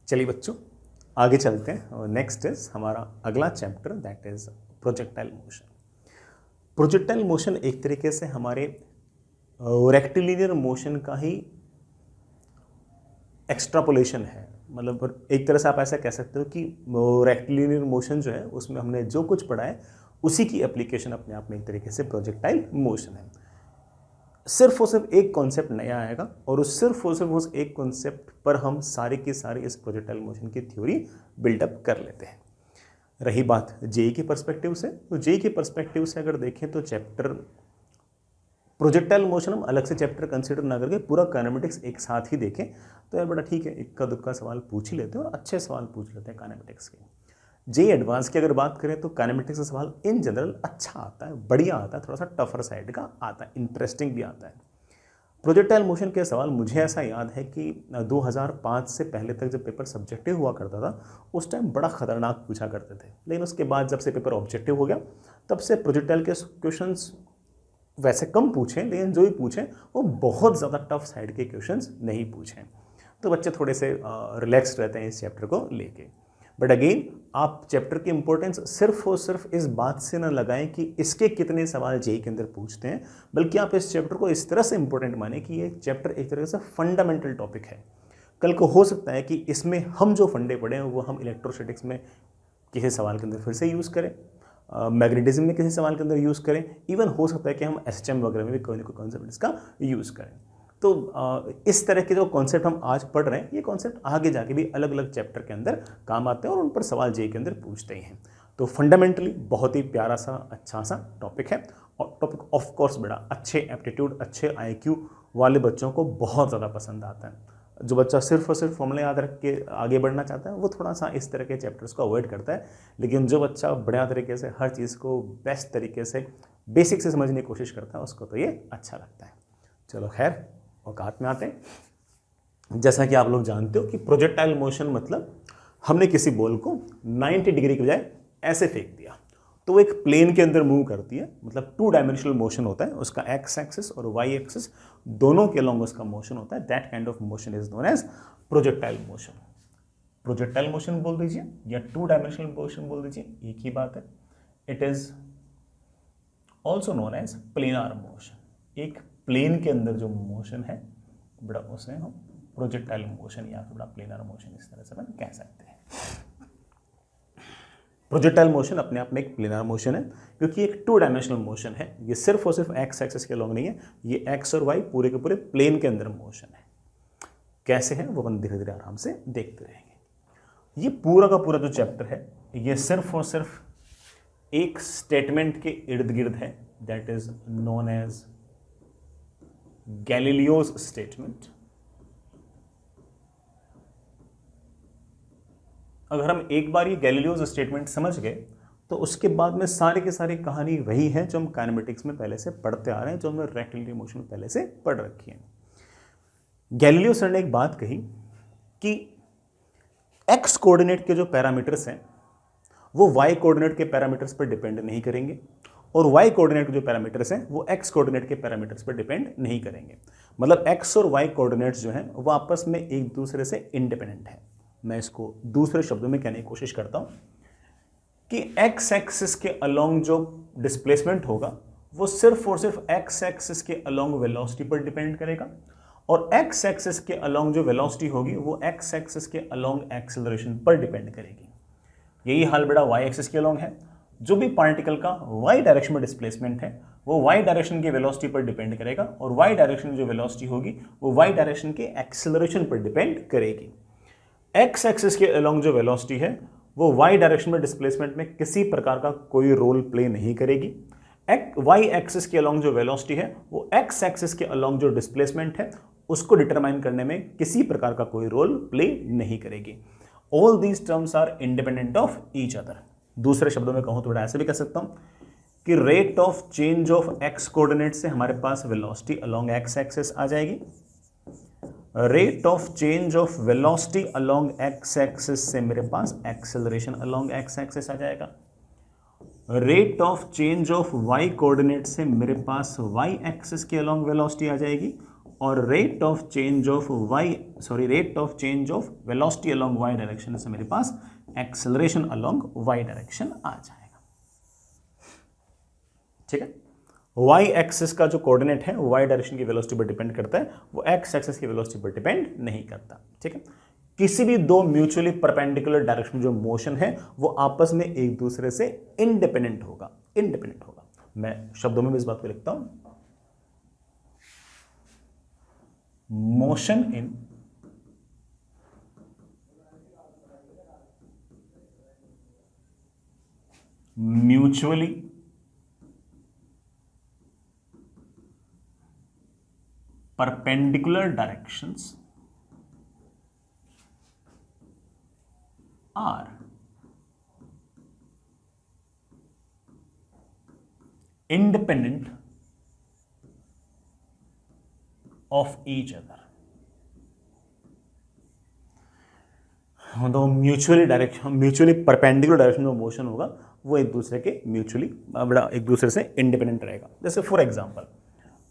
चलिए बच्चों आगे चलते हैं और नेक्स्ट इज हमारा अगला chapter that is projectile motion. Projectile motion एक तरीके से हमारे रेक्टिलिनियर मोशन का ही एक्स्ट्रापोलेशन है। मतलब एक तरह से आप ऐसा कह सकते हो कि रेक्टिलिनियर मोशन जो है उसमें हमने जो कुछ पढ़ा है उसी की एप्लीकेशन अपने आप में एक तरीके से प्रोजेक्टाइल मोशन है। सिर्फ और सिर्फ एक कॉन्सेप्ट नया आएगा और सिर्फ और सिर्फ उस एक कॉन्सेप्ट पर हम सारे की सारी इस प्रोजेक्टाइल मोशन की थ्योरी बिल्डअप कर लेते हैं। रही बात जेई के पर्सपेक्टिव से, तो जेई के पर्सपेक्टिव से अगर देखें तो चैप्टर प्रोजेक्टाइल मोशन हम अलग से चैप्टर कंसीडर ना करके पूरा काइनेमेटिक्स एक साथ ही देखें तो यार बड़ा ठीक है, इक्का दुक्का सवाल पूछ ही लेते हैं और अच्छे सवाल पूछ लेते हैं काइनेमेटिक्स के। जेई एडवांस की अगर बात करें तो काइनेमेटिक्स का सवाल इन जनरल अच्छा आता है, बढ़िया आता है, थोड़ा सा टफर साइड का आता है, इंटरेस्टिंग भी आता है। प्रोजेक्टाइल मोशन के सवाल मुझे ऐसा याद है कि 2005 से पहले तक जब पेपर सब्जेक्टिव हुआ करता था उस टाइम बड़ा खतरनाक पूछा करते थे, लेकिन उसके बाद जब से पेपर ऑब्जेक्टिव हो गया तब से प्रोजेक्टाइल के क्वेश्चंस वैसे कम पूछें, लेकिन जो भी पूछें वो बहुत ज़्यादा टफ साइड के क्वेश्चंस नहीं पूछें, तो बच्चे थोड़े से रिलैक्स रहते हैं इस चैप्टर को लेके। बट अगेन आप चैप्टर की इंपॉर्टेंस सिर्फ और सिर्फ इस बात से ना लगाएं कि इसके कितने सवाल जेई के अंदर पूछते हैं, बल्कि आप इस चैप्टर को इस तरह से इंपॉर्टेंट माने कि ये चैप्टर एक तरह से फंडामेंटल टॉपिक है। कल को हो सकता है कि इसमें हम जो फंडे पढ़े हैं वो हम इलेक्ट्रोस्टैटिक्स में किसी सवाल के अंदर फिर से यूज़ करें, मैग्नेटिज्म में किसी सवाल के अंदर यूज़ करें, इवन हो सकता है कि हम एसएचएम वगैरह में भी कोई ना कोई कॉन्सेप्ट इसका यूज़ करें। तो इस तरह के जो कॉन्सेप्ट हम आज पढ़ रहे हैं ये कॉन्सेप्ट आगे जाके भी अलग अलग चैप्टर के अंदर काम आते हैं और उन पर सवाल जेई के अंदर पूछते ही हैं। तो फंडामेंटली बहुत ही प्यारा सा अच्छा सा टॉपिक है और टॉपिक ऑफ कोर्स बड़ा अच्छे एप्टीट्यूड अच्छे आईक्यू वाले बच्चों को बहुत ज़्यादा पसंद आता है। जो बच्चा सिर्फ और सिर्फ फॉर्मूले याद रख के आगे बढ़ना चाहता है वो थोड़ा सा इस तरह के चैप्टर्स को अवॉइड करता है, लेकिन जो बच्चा बढ़िया तरीके से हर चीज़ को बेस्ट तरीके से बेसिक से समझने की कोशिश करता है उसको तो ये अच्छा लगता है। चलो खैर औकात में आते हैं। जैसा कि आप लोग जानते हो कि प्रोजेक्टाइल मोशन मतलब हमने किसी बॉल को 90 डिग्री के बजाय ऐसे फेंक दिया तो वो एक प्लेन के अंदर मूव करती है, मतलब 2 डायमेंशनल मोशन होता है, उसका एक्स एक्सिस और वाई एक्सिस दोनों के अलॉन्ग उसका मोशन होता है। That kind of motion is known as projectile motion. Projectile motion बोल दीजिए या 2 डायमेंशनल मोशन बोल दीजिए, एक ही बात है। It is also known as planar motion. एक प्लेन के अंदर जो मोशन है बड़ा उसे हम प्रोजेक्टाइल मोशन या फिर बड़ा प्लेनर मोशन इस तरह से हम कह सकते हैं। प्रोजेक्टाइल मोशन अपने आप में एक प्लेनर मोशन है क्योंकि एक 2 डायमेंशनल मोशन है। ये सिर्फ और सिर्फ एक्स एक्सिस के अलॉन्ग नहीं है, ये एक्स और वाई पूरे के पूरे प्लेन के अंदर मोशन है। कैसे है वो अपन धीरे धीरे आराम से देखते रहेंगे। ये पूरा का पूरा जो चैप्टर है ये सिर्फ और सिर्फ एक स्टेटमेंट के इर्द गिर्द है, that is known as Galileo's statement. अगर हम एक बार ये गैलीलियोज स्टेटमेंट समझ गए तो उसके बाद में सारी की सारी कहानी वही है जो हम काइनेमेटिक्स में पहले से पढ़ते आ रहे हैं, जो हमने रेक्टिलिनियर मोशन में पहले से पढ़ रखी है। गैलीलियो सर ने एक बात कही कि एक्स कोऑर्डिनेट के जो पैरामीटर्स हैं वो वाई कोऑर्डिनेट के पैरामीटर्स पर डिपेंड नहीं करेंगे और वाई कोऑर्डिनेट के जो पैरामीटर्स हैं वो एक्स कोऑर्डिनेट के पैरामीटर्स पर डिपेंड नहीं करेंगे। मतलब एक्स और वाई कोऑर्डिनेट्स जो हैं वो आपस में एक दूसरे से इंडिपेंडेंट है। मैं इसको दूसरे शब्दों में कहने की कोशिश करता हूं कि एक्स एक्सिस के अलोंग जो डिस्प्लेसमेंट होगा वो सिर्फ और सिर्फ एक्स एक्सिस के अलोंग वेलोसिटी पर डिपेंड करेगा और एक्स एक्सिस के अलोंग जो वेलोसिटी होगी वो एक्स एक्सिस के अलोंग एक्सेलरेशन पर डिपेंड करेगी। यही हाल बेटा वाई एक्सिस के अलोंग है। जो भी पार्टिकल का वाई डायरेक्शन में डिस्प्लेसमेंट है वो वाई डायरेक्शन के वेलोसिटी पर डिपेंड करेगा और वाई डायरेक्शन में जो वेलोसिटी होगी वो वाई डायरेक्शन के एक्सेलरेशन पर डिपेंड करेगी। एक्स एक्सिस के अलोंग जो वेलोसिटी है वो वाई डायरेक्शन में डिस्प्लेसमेंट में किसी प्रकार का कोई रोल प्ले नहीं करेगी। वाई एक्सिस के अलोंग जो वेलोसिटी है वो एक्स एक्सिस के अलोंग जो डिस्प्लेसमेंट है उसको डिटरमाइन करने में किसी प्रकार का कोई रोल प्ले नहीं करेगी। All these terms are independent of each other. दूसरे शब्दों में कहूं तो ऐसे भी कह सकता हूं कि rate of change of X coordinate से हमारे पास वेलोसिटी अलोंग एक्स एक्सिस आ जाएगी, rate of change of velocity along X axis से मेरे पास एक्सेलरेशन अलोंग एक्स एक्सिस आ जाएगा, rate of change of Y coordinate से मेरे पास वाई एक्सिस के अलोंग वेलोसिटी आ जाएगी और rate of change of velocity along Y direction से मेरे पास एक्सेलरेशन अलोंग वाई डायरेक्शन आ जाएगा। ठीक है, वाई एक्सिस का जो कोऑर्डिनेट है वाई डायरेक्शन की वेलोसिटी पर डिपेंड करता है, वो एक्स एक्सिस की वेलोसिटी पर डिपेंड नहीं करता। ठीक है, किसी भी दो म्यूचुअली परपेंडिकुलर डायरेक्शन जो मोशन है वो आपस में एक दूसरे से इंडिपेंडेंट होगा। मैं शब्दों में भी इस बात को लिखता हूं, motion in mutually perpendicular directions are independent of each other। तो म्यूचुअली परपेंडिकुलर डायरेक्शन में मोशन होगा वो एक दूसरे के एक दूसरे से इंडिपेंडेंट रहेगा। जैसे फॉर एग्जांपल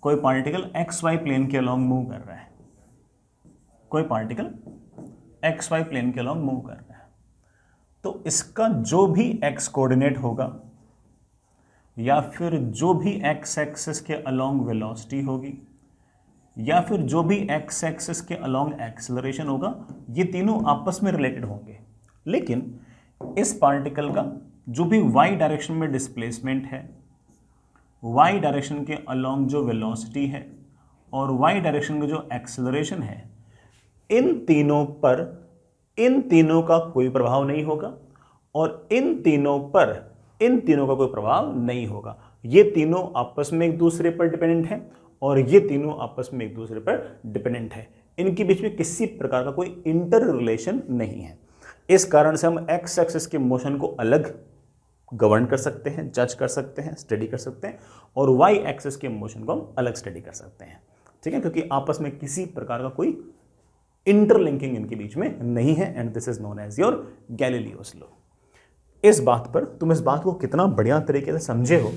कोई पार्टिकल एक्स वाई प्लेन के अलोंग मूव कर रहा है, तो इसका जो भी एक्स कोऑर्डिनेट होगा या फिर जो भी एक्स एक्सिस के अलोंग वेलोसिटी होगी या फिर जो भी एक्स एक्सिस के अलोंग एक्सेलरेशन होगा, ये तीनों आपस में रिलेटेड होंगे। लेकिन इस पार्टिकल का जो भी वाई डायरेक्शन में डिस्प्लेसमेंट है, वाई डायरेक्शन के अलोंग जो वेलोसिटी है और वाई डायरेक्शन का जो एक्सेलरेशन है, इन तीनों का कोई प्रभाव नहीं होगा और इन तीनों का कोई प्रभाव नहीं होगा। ये तीनों आपस में एक दूसरे पर डिपेंडेंट है और ये तीनों आपस में एक दूसरे पर डिपेंडेंट है। इनके बीच में किसी प्रकार का कोई इंटर रिलेशन नहीं है। इस कारण से हम एक्स एक्सिस के मोशन को अलग गवर्न कर सकते हैं, जज कर सकते हैं, स्टडी कर सकते हैं, और वाई एक्सिस के मोशन को हम अलग स्टडी कर सकते हैं। ठीक है, क्योंकि आपस में किसी प्रकार का कोई इंटरलिंकिंग इनके बीच में नहीं है, and this is known as your Galileo's law. तुम इस बात को कितना बढ़िया तरीके से समझे हो,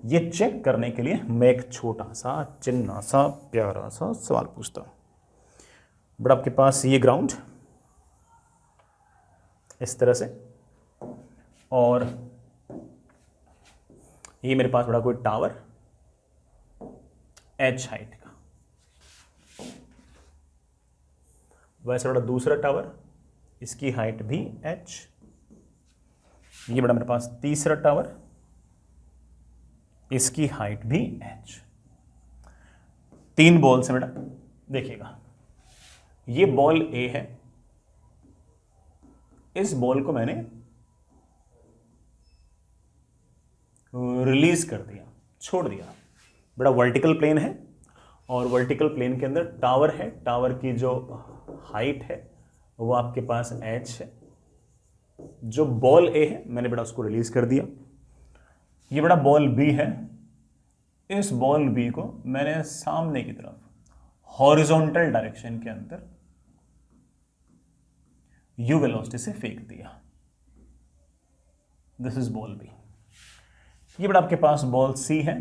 ये चेक करने के लिए मैं एक छोटा सा चिन्ना सा प्यारा सा सवाल पूछता हूं। बट आपके पास ये ग्राउंड इस तरह से, और ये मेरे पास बड़ा कोई टावर h हाइट का, वैसे बड़ा दूसरा टावर, इसकी हाइट भी h, ये बड़ा मेरे पास तीसरा टावर, इसकी हाइट भी h। 3 बॉल्स है बेटा, देखिएगा ये बॉल A है, इस बॉल को मैंने रिलीज कर दिया, छोड़ दिया। बड़ा वर्टिकल प्लेन है और वर्टिकल प्लेन के अंदर टावर है, टावर की जो हाइट है वो आपके पास h है। जो बॉल A है मैंने बेटा उसको रिलीज कर दिया। ये बड़ा बॉल B है, इस बॉल B को मैंने सामने की तरफ हॉरिजॉन्टल डायरेक्शन के अंदर u वेलोसिटी से फेंक दिया। This is ball B। ये बड़ा आपके पास बॉल C है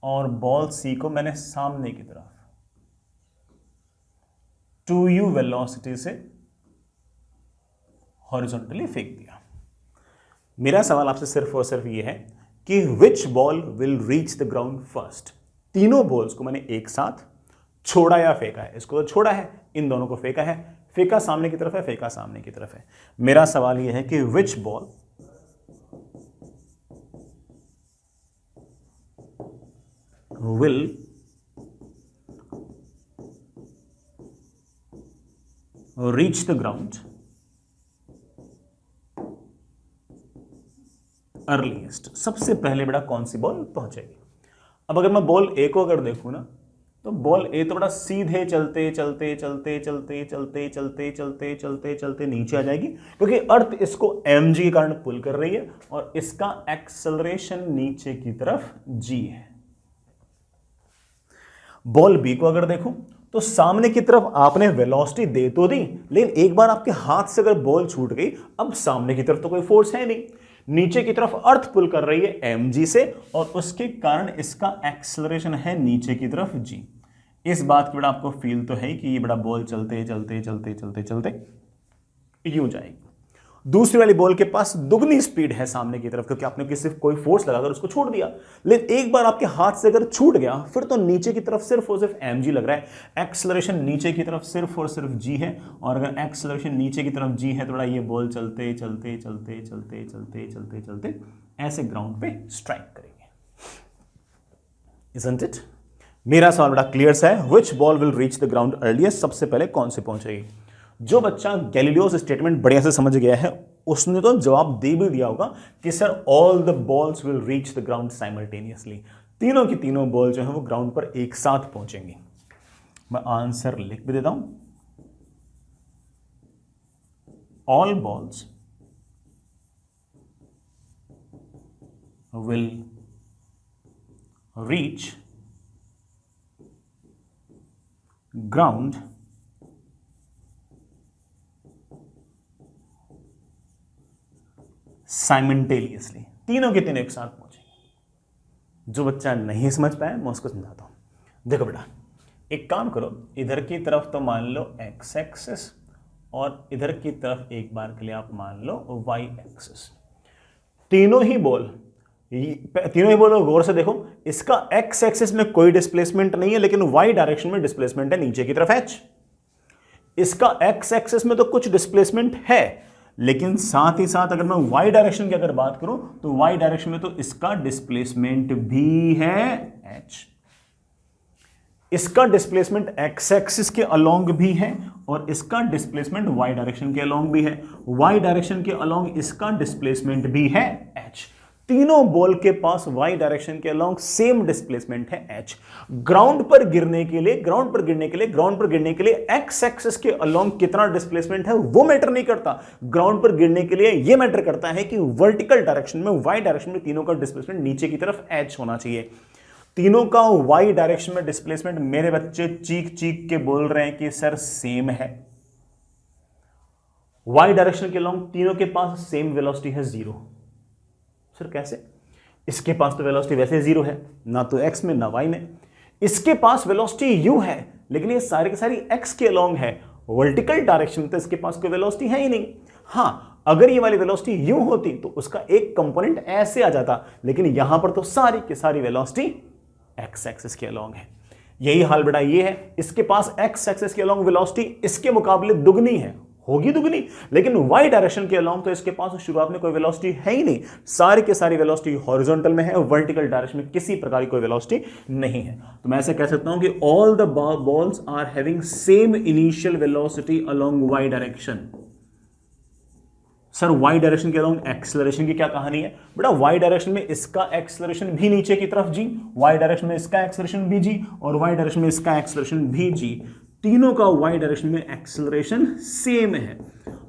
और बॉल C को मैंने सामने की तरफ 2u वेलोसिटी से हॉरिजॉन्टली फेंक दिया। मेरा सवाल आपसे सिर्फ और सिर्फ ये है कि which ball will reach the ground first. तीनों बॉल्स को मैंने एक साथ छोड़ा या फेंका है। इसको तो छोड़ा है, इन दोनों को फेंका है, फेंका सामने की तरफ है, फेंका सामने की तरफ है। मेरा सवाल यह है कि which ball will reach the ground earliest. सबसे पहले बेटा कौन सी बॉल पहुंचेगी। अब अगर मैं बॉल ए को अगर देखूं ना, तो बॉल ए तो बड़ा सीधे चलते चलते चलते चलते चलते चलते चलते चलते चलते नीचे आ जाएगी, क्योंकि अर्थ इसको mg के कारण पुल कर रही है और इसका एक्सेलरेशन नीचे की तरफ g है। बॉल बी को अगर देखूं तो सामने की तरफ आपने वेलोसिटी दे तो दी, लेकिन एक बार आपके हाथ से अगर बॉल छूट गई, अब सामने की तरफ तो कोई फोर्स है नहीं, नीचे की तरफ अर्थ पुल कर रही है mg से और उसके कारण इसका एक्सेलरेशन है नीचे की तरफ g। इस बात की बड़ा आपको फील तो है कि ये बड़ा बॉल चलते चलते चलते चलते चलते यूं जाएगी। दूसरी वाली बॉल के पास दुगनी स्पीड है सामने की तरफ, क्योंकि आपने किसी कोई फोर्स लगाकर उसको छोड़ दिया। लेकिन एक बार आपके हाथ से अगर छूट गया फिर तो नीचे की तरफ सिर्फ और सिर्फ mg लग रहा है, एक्सेलरेशन नीचे की तरफ सिर्फ और सिर्फ g है। और अगर एक्सेलरेशन नीचे की तरफ g है तो बड़ा ये बॉल चलते चलते चलते चलते चलते चलते चलते ऐसे ग्राउंड पे स्ट्राइक करेंगे। Isn't it? मेरा सवाल बड़ा क्लियर सा है, which ball will reach the ground earliest, सबसे पहले कौन से पहुंचेगी। जो बच्चा गैलीलियोस स्टेटमेंट बढ़िया से समझ गया है उसने तो जवाब दे भी दिया होगा कि sir all the balls will reach the ground simultaneously, तीनों की तीनों बॉल जो है वो ग्राउंड पर एक साथ पहुंचेंगी। मैं आंसर लिख भी देता हूं, all balls will reach ground simultaneously, तीनों के तीनों एक साथ पहुंचेंगे। जो बच्चा नहीं समझ पाया मैं उसको समझाता हूं। देखो बेटा, एक काम करो, इधर की तरफ तो मान लो एक्स एक्सिस और इधर की तरफ एक बार के लिए आप मान लो वाई एक्सिस। तीनों ही बॉल गौर से देखो, इसका एक्स एक्सिस में कोई डिस्प्लेसमेंट नहीं है लेकिन वाई डायरेक्शन में डिस्प्लेसमेंट है नीचे की तरफ h। इसका एक्स एक्सिस में तो कुछ डिस्प्लेसमेंट है लेकिन साथ ही साथ अगर मैं y डायरेक्शन की अगर बात करूं तो y डायरेक्शन में तो इसका डिस्प्लेसमेंट भी है h। इसका डिस्प्लेसमेंट x एक्सिस के अलोंग भी है और इसका डिस्प्लेसमेंट y डायरेक्शन के अलोंग भी है। y डायरेक्शन के अलोंग इसका डिस्प्लेसमेंट भी है h। तीनों बॉल के पास y डायरेक्शन के अलोंग सेम डिस्प्लेसमेंट है h। ग्राउंड पर गिरने के लिए x एक्सिस के अलोंग कितना डिस्प्लेसमेंट है वो मैटर नहीं करता। ग्राउंड पर गिरने के लिए ये मैटर करता है कि वर्टिकल डायरेक्शन में y डायरेक्शन में तीनों का डिस्प्लेसमेंट नीचे की तरफ h होना चाहिए। तीनों का y डायरेक्शन में डिस्प्लेसमेंट मेरे बच्चे चीख चीख के बोल रहे हैं कि सर सेम है। y डायरेक्शन के अलोंग तीनों के पास सेम वेलोसिटी है 0। सर कैसे? इसके पास तो वेलोसिटी वैसे 0 है, ना तो x में ना y में। इसके पास वेलोसिटी u है लेकिन ये सारी की सारी x के अलोंग है। वर्टिकल डायरेक्शन में तो इसके पास कोई वेलोसिटी है ही नहीं। हाँ, अगर ये वाली वेलोसिटी u होती तो उसका एक कंपोनेंट ऐसे आ जाता, लेकिन यहां पर तो सारी की सारी वेलोसिटी x एक्सिस के अलोंग है। यही हाल बेटा ये है, इसके पास x एक्सिस के अलोंग वेलोसिटी इसके मुकाबले दुगनी है, होगी दुगनी, लेकिन y डायरेक्शन के अलोंग तो इसके पास शुरुआत में कोई वेलोसिटी है ही नहीं। सारी के सारी वेलोसिटी हॉरिजॉन्टल में है, वर्टिकल डायरेक्शन में किसी प्रकार की कोई वेलोसिटी नहीं है। तो मैं ऐसे कह सकता हूं कि all the balls are having same initial velocity along y direction. Sir y direction के अलोंग एक्सेलरेशन की क्या कहानी है? बेटा y डायरेक्शन में इसका एक्सेलरेशन भी नीचे की तरफ g, y डायरेक्शन में इसका एक्सेलरेशन भी g और y डायरेक्शन में इसका एक्सेलरेशन भी g। तीनों का y डायरेक्शन में एक्सेलरेशन सेम है।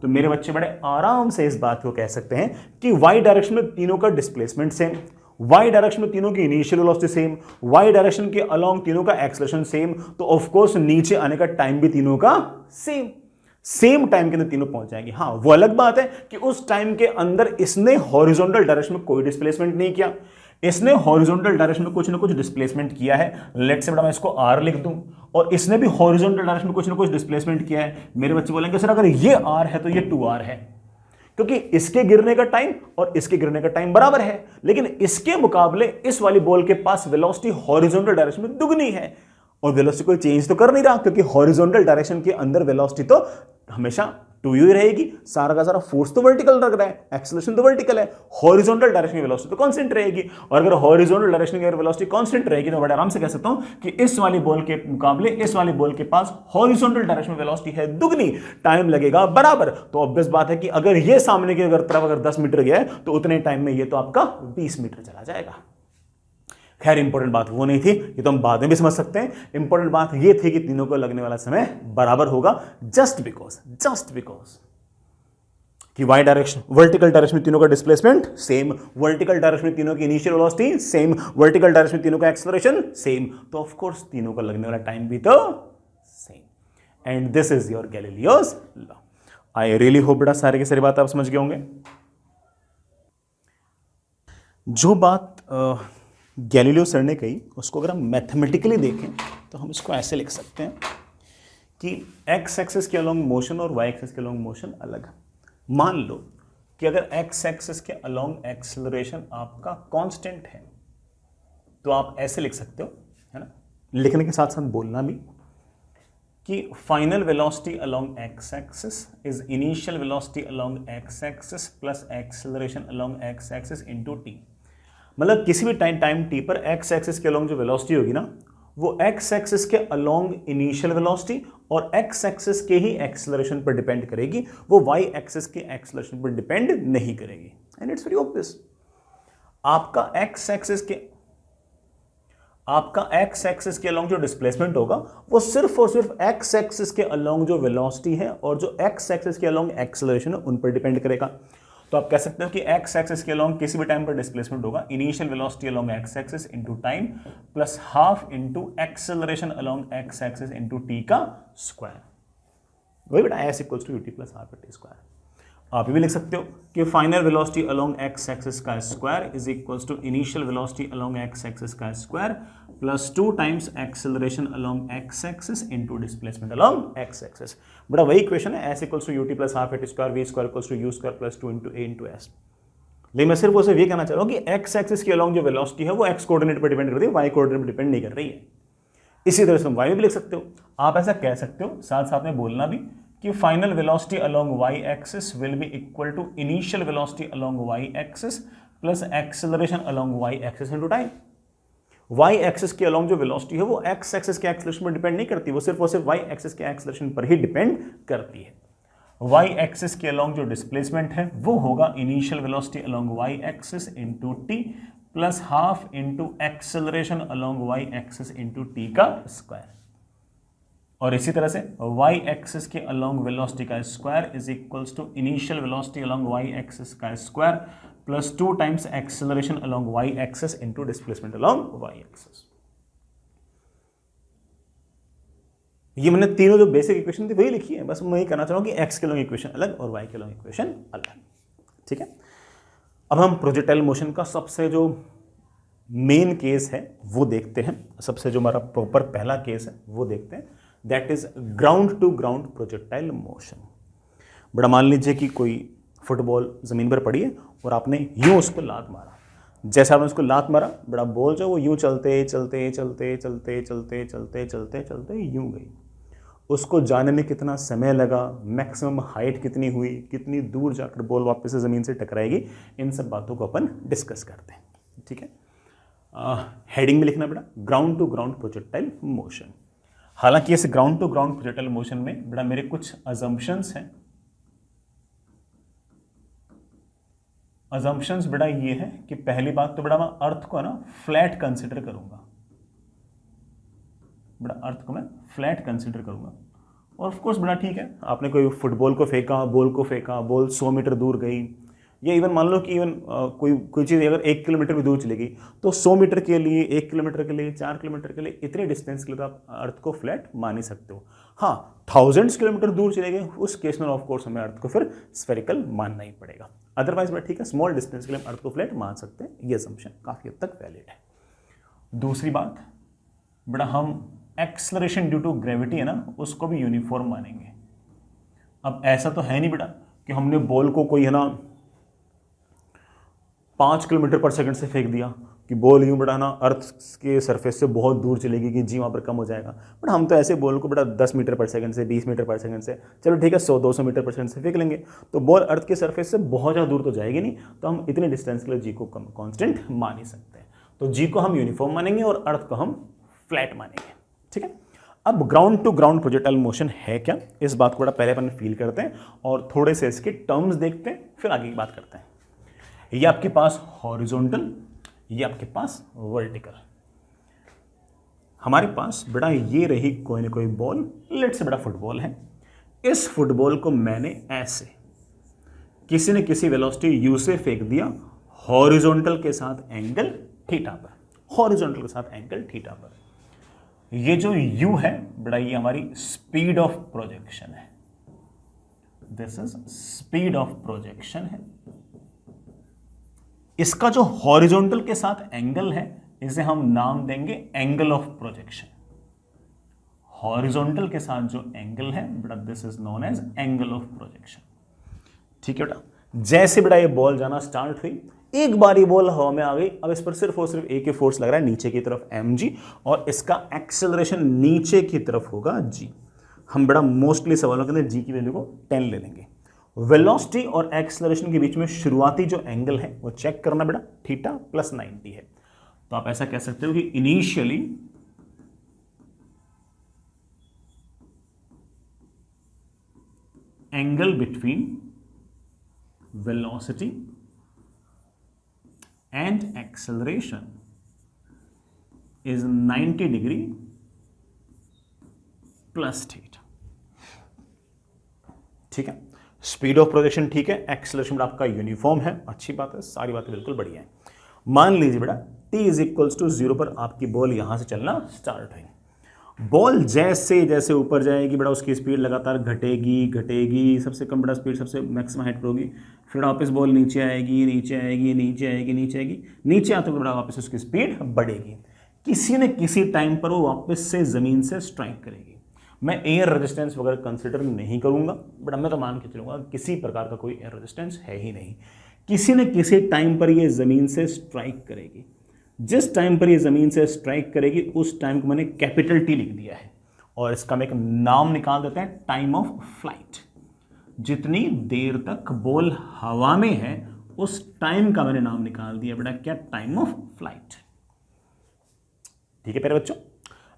तो मेरे बच्चे बड़े आराम से इस बात को कह सकते हैं कि y डायरेक्शन में तीनों का डिस्प्लेसमेंट सेम, y डायरेक्शन में तीनों की initial velocity same, y direction के अलोंग तीनों का एक्सेलरेशन सेम, तो ऑफ कोर्स नीचे आने का टाइम भी तीनों का सेम टाइम के अंदर तीनों पहुंच जाएंगे। हाँ, वो अलग बात है कि उस टाइम के अंदर इसने हॉरिजॉन्टल डायरेक्शन में कोई डिस्प्लेसमेंट नहीं किया, इसने हॉरिजॉन्टल डायरेक्शन में कुछ ना कुछ डिस्प्लेसमेंट किया है। लेट से बेटा मैं इसको r लिख दूं, और इसने भी हॉरिजॉन्टल डायरेक्शन में कुछ ना कुछ डिस्प्लेसमेंट किया है। मेरे बच्चे बोलेंगे सर अगर ये r है तो ये 2r है, क्योंकि इसके गिरने का टाइम और इसके गिरने का टाइम बराबर है, लेकिन इसके मुकाबले इस वाली बॉल के पास वेलोसिटी हॉरिजॉन्टल डायरेक्शन में दुगनी है और वेलोसिटी कोई चेंज तो कर नहीं रहा, क्योंकि हॉरिजॉन्टल डायरेक्शन के अंदर वेलोसिटी तो हमेशा 2u ही रहेगी। सारा का सारा फोर्स तो वर्टिकल लग रहा है, एक्सेलरेशन तो वर्टिकल है, हॉरिजॉन्टल डायरेक्शन की वेलोसिटी तो कांस्टेंट रहेगी। और अगर हॉरिजॉन्टल डायरेक्शन की वेलोसिटी कांस्टेंट रहेगी तो बड़े आराम से कह सकता हूं कि इस वाली बॉल के मुकाबले इस वाली बॉल के पास हॉरिजॉन्टल डायरेक्शन में वेलोसिटी है दुगनी, टाइम लगेगा बराबर। तो ऑब्वियस बात है कि अगर ये सामने की तरफ अगर 10 मीटर गया है तो उतने टाइम में ये तो आपका 20 मीटर चला जाएगा। खैर इंपॉर्टेंट बात वो नहीं थी, ये तो हम बाद में भी समझ सकते हैं। इंपॉर्टेंट बात ये थी कि तीनों को लगने वाला समय बराबर होगा, जस्ट बिकॉज कि y डायरेक्शन वर्टिकल डायरेक्शन में तीनों का डिस्प्लेसमेंट सेम, वर्टिकल डायरेक्शन में तीनों की initial velocity same, vertical direction में तीनों का एक्सेलरेशन सेम, तो ऑफ कोर्स तीनों का लगने वाला टाइम भी तो same. And this is your Galileo's law. I really hope बेटा सारे की सारी बात आप समझ गए होंगे। जो बात गैलीलियो सर ने कही, उसको अगर हम मैथमेटिकली देखें तो हम इसको ऐसे लिख सकते हैं कि एक्स एक्सिस के अलोंग मोशन और वाई एक्सिस के अलोंग मोशन अलग है। मान लो कि अगर एक्स एक्सिस के अलोंग एक्सेलरेशन आपका कांस्टेंट है तो आप ऐसे लिख सकते हो, है ना, लिखने के साथ साथ बोलना भी कि final velocity along X axis is initial velocity along X axis plus acceleration along X axis into T. मतलब किसी भी टाइम टी पर एक्स एक्सिस के अलोंग जो वेलोसिटी होगी ना, वो एक्स एक्सिस के अलोंग इनिशियल वेलोसिटी और एक्स एक्सिस के ही एक्सेलरेशन पर डिपेंड करेगी, वो वाई एक्सिस के एक्सेलरेशन पर डिपेंड नहीं करेगी। एंड इट्स वेरी ऑब्वियस, आपका एक्स एक्सिस के अलोंग जो डिस्प्लेसमेंट होगा वो सिर्फ और सिर्फ एक्स एक्सिस के अलोंग जो वेलोसिटी है और जो एक्स एक्सिस के अलोंग एक्सेलरेशन है उन पर डिपेंड करेगा। तो आप कह सकते हो कि एक्स एक्सिस के अलोंग किसी भी टाइम पर डिस्प्लेसमेंट होगा initial velocity along X axis into time plus half into acceleration along X axis into T का स्क्वायर। वही बेटा S equals to UT plus half T square. आप ये भी लिख सकते हो कि final velocity along X axis का square is equals to initial velocity along X axis का square plus 2 times acceleration along X axis into displacement along X axis. बड़ा वही इक्वेशन है, s equals to UT plus half a t square v square equals to u square plus 2 into a into s. लेकिन मैं सिर्फ उसे ये कहना चाह रहा हूँ कि एक्स एक्सिस के अलोंग जो वेलोसिटी है वो एक्स कोऑर्डिनेट पर डिपेंड करती है, वाई कोऑर्डिनेट पर डिपेंड नहीं कर रही है। इसी तरह से हम वाई में भी लिख सकते हो। आप ऐसा कह सकते हो, साथ साथ में बोलना भी कि final velocity along Y axis will be equal to initial velocity along Y axis plus acceleration along Y axis into time. Y axis के अलोंग जो वेलोसिटी है वो एक्स एक्सिस के एक्सेलरेशन पर डिपेंड नहीं करती, वो सिर्फ और सिर्फ वाई एक्सिस के एक्सेलरेशन पर ही डिपेंड करती है। वाई एक्सिस के अलोंग जो डिस्प्लेसमेंट है वो होगा initial velocity along Y axis into T plus half into acceleration along Y axis into T का स्क्वायर। और इसी तरह से y एक्सिस के अलोंग वेलोसिटी का square is equals to initial velocity along y axis का square plus 2 times acceleration along y axis into displacement along y axis. ये मैंने तीनों जो बेसिक इक्वेशन थी वही लिखी है, बस मैं यही कहना चाह रहा हूं कि x के अलोंग इक्वेशन अलग और y के अलोंग इक्वेशन अलग। ठीक है, अब हम प्रोजेक्टाइल मोशन का सबसे जो मेन केस है वो देखते हैं, सबसे जो हमारा प्रॉपर पहला केस है वो देखते हैं, that is ground to ground projectile motion. बड़ा मान लीजिए कि कोई फुटबॉल जमीन पर पड़ी है और आपने यूं उसको लात मारा, जैसे आपने उसको लात मारा बड़ा बॉल जो वो यूं चलते चलते चलते चलते चलते चलते चलते चलते यूं गई। उसको जाने में कितना समय लगा, मैक्सिमम हाइट कितनी हुई, कितनी दूर जाकर बॉल वापस से ज़मीन से टकराएगी, इन सब बातों को अपन डिस्कस करते हैं। ठीक है, हेडिंग में लिखना बेटा ground to ground projectile motion. हालांकि इस ground to ground projectile motion में बेटा मेरे कुछ अजम्पशंस हैं। अजम्पशंस बेटा ये है कि पहली बात तो बेटा मैं अर्थ को ना फ्लैट कंसिडर करूंगा, बेटा अर्थ को मैं फ्लैट कंसिडर करूंगा। और ऑफ कोर्स बेटा ठीक है, आपने कोई फुटबॉल को फेंका, बॉल को फेंका, बॉल 100 मीटर दूर गई, या इवन मान लो कि इवन कोई चीज़ अगर 1 किलोमीटर भी दूर चलेगी तो 100 मीटर के लिए, 1 किलोमीटर के लिए, 4 किलोमीटर के लिए, इतने डिस्टेंस के लिए तो आप अर्थ को फ्लैट मान ही सकते हो। हाँ, थाउजेंड्स किलोमीटर दूर चले गए उस केस में ऑफ कोर्स हमें अर्थ को फिर स्फेरिकल मानना ही पड़ेगा। अदरवाइज बेटा ठीक है, स्मॉल डिस्टेंस के लिए हम अर्थ को फ्लैट मान सकते हैं, ये असम्पशन काफ़ी हद तक वैलिड है। दूसरी बात बेटा हम एक्सलरेशन ड्यू टू ग्रेविटी है ना उसको भी यूनिफॉर्म मानेंगे। अब ऐसा तो है नहीं बेटा कि हमने बॉल को कोई है ना 5 किलोमीटर पर सेकंड से फेंक दिया कि बॉल यूं बेटा ना अर्थ के सरफेस से बहुत दूर चलेगी कि जी वहाँ पर कम हो जाएगा। बट हम तो ऐसे बॉल को बेटा 10 मीटर पर सेकंड से, 20 मीटर पर सेकंड से, चलो ठीक है 100-200 मीटर पर सेकंड से फेंक लेंगे तो बॉल अर्थ के सरफेस से बहुत ज़्यादा दूर तो जाएगी नहीं, तो हम इतने डिस्टेंस के लिए जी को कॉन्स्टेंट मान ही सकते हैं। तो जी को हम यूनिफॉर्म मानेंगे और अर्थ को हम फ्लैट मानेंगे। ठीक है, अब ground to ground projectile motion है क्या, इस बात को बड़ा पहले अपन फील करते हैं और थोड़े से इसके टर्म्स देखते हैं, फिर आगे की बात करते हैं। ये आपके पास हॉरिजॉन्टल, ये आपके पास वर्टिकल। हमारे पास बेटा ये रही कोई ना कोई बॉल, लेट से बेटा फुटबॉल है। इस फुटबॉल को मैंने ऐसे किसी न किसी वेलोसिटी u से फेंक दिया हॉरिजॉन्टल के साथ एंगल थीटा पर, हॉरिजॉन्टल के साथ एंगल थीटा पर। ये जो u है बेटा ये हमारी स्पीड ऑफ प्रोजेक्शन है, this is speed of projection है। इसका जो हॉरिजॉन्टल के साथ एंगल है इसे हम नाम देंगे एंगल ऑफ प्रोजेक्शन। हॉरिजॉन्टल के साथ जो एंगल है बेटा this is known as angle of projection. ठीक है बेटा, जैसे बेटा ये बॉल जाना स्टार्ट हुई, एक बार ये बॉल हवा में आ गई, अब इस पर सिर्फ और सिर्फ एक ही फोर्स लग रहा है नीचे की तरफ mg, और इसका एक्सेलरेशन नीचे की तरफ होगा g। हम बड़ा मोस्टली सवालों के अंदर g की वैल्यू को 10 ले लेंगे। वेलोसिटी और एक्सेलरेशन के बीच में शुरुआती जो एंगल है वो चेक करना बेटा, थीटा प्लस 90 है। तो आप ऐसा कह सकते हो कि initially angle between velocity and acceleration is 90 degree plus theta। ठीक है, स्पीड ऑफ प्रोजेक्शन ठीक है, एक्सेलरेशन आपका यूनिफॉर्म है, अच्छी बात है, सारी बातें बिल्कुल बढ़िया है। मान लीजिए बेटा t इज इक्वल्स टू 0 पर आपकी बॉल यहां से चलना स्टार्ट हुई। बॉल जैसे जैसे ऊपर जाएगी बेटा उसकी स्पीड लगातार घटेगी घटेगी, सबसे कम बेटा स्पीड सबसे मैक्सिमम हाइट पर होगी, फिर वापस बॉल नीचे आएगी नीचे आएगी नीचे आएगी नीचे आएगी, नीचे आते बेटा वापस उसकी स्पीड बढ़ेगी। किसी न किसी टाइम पर वो वापस से ज़मीन से स्ट्राइक करेगी। मैं एयर रेजिस्टेंस वगैरह कंसिडर नहीं करूंगा, बट मैं तो मान के चलूंगा किसी प्रकार का कोई एयर रेजिस्टेंस है ही नहीं। किसी न किसी टाइम पर ये ज़मीन से स्ट्राइक करेगी। जिस टाइम पर ये ज़मीन से स्ट्राइक करेगी उस टाइम को मैंने कैपिटल टी लिख दिया है, और इसका मैं एक नाम निकाल देते हैं, टाइम ऑफ फ्लाइट। जितनी देर तक बॉल हवा में है उस टाइम का मैंने नाम निकाल दिया बेटा, क्या? Time of flight. ठीक है प्यारे बच्चों,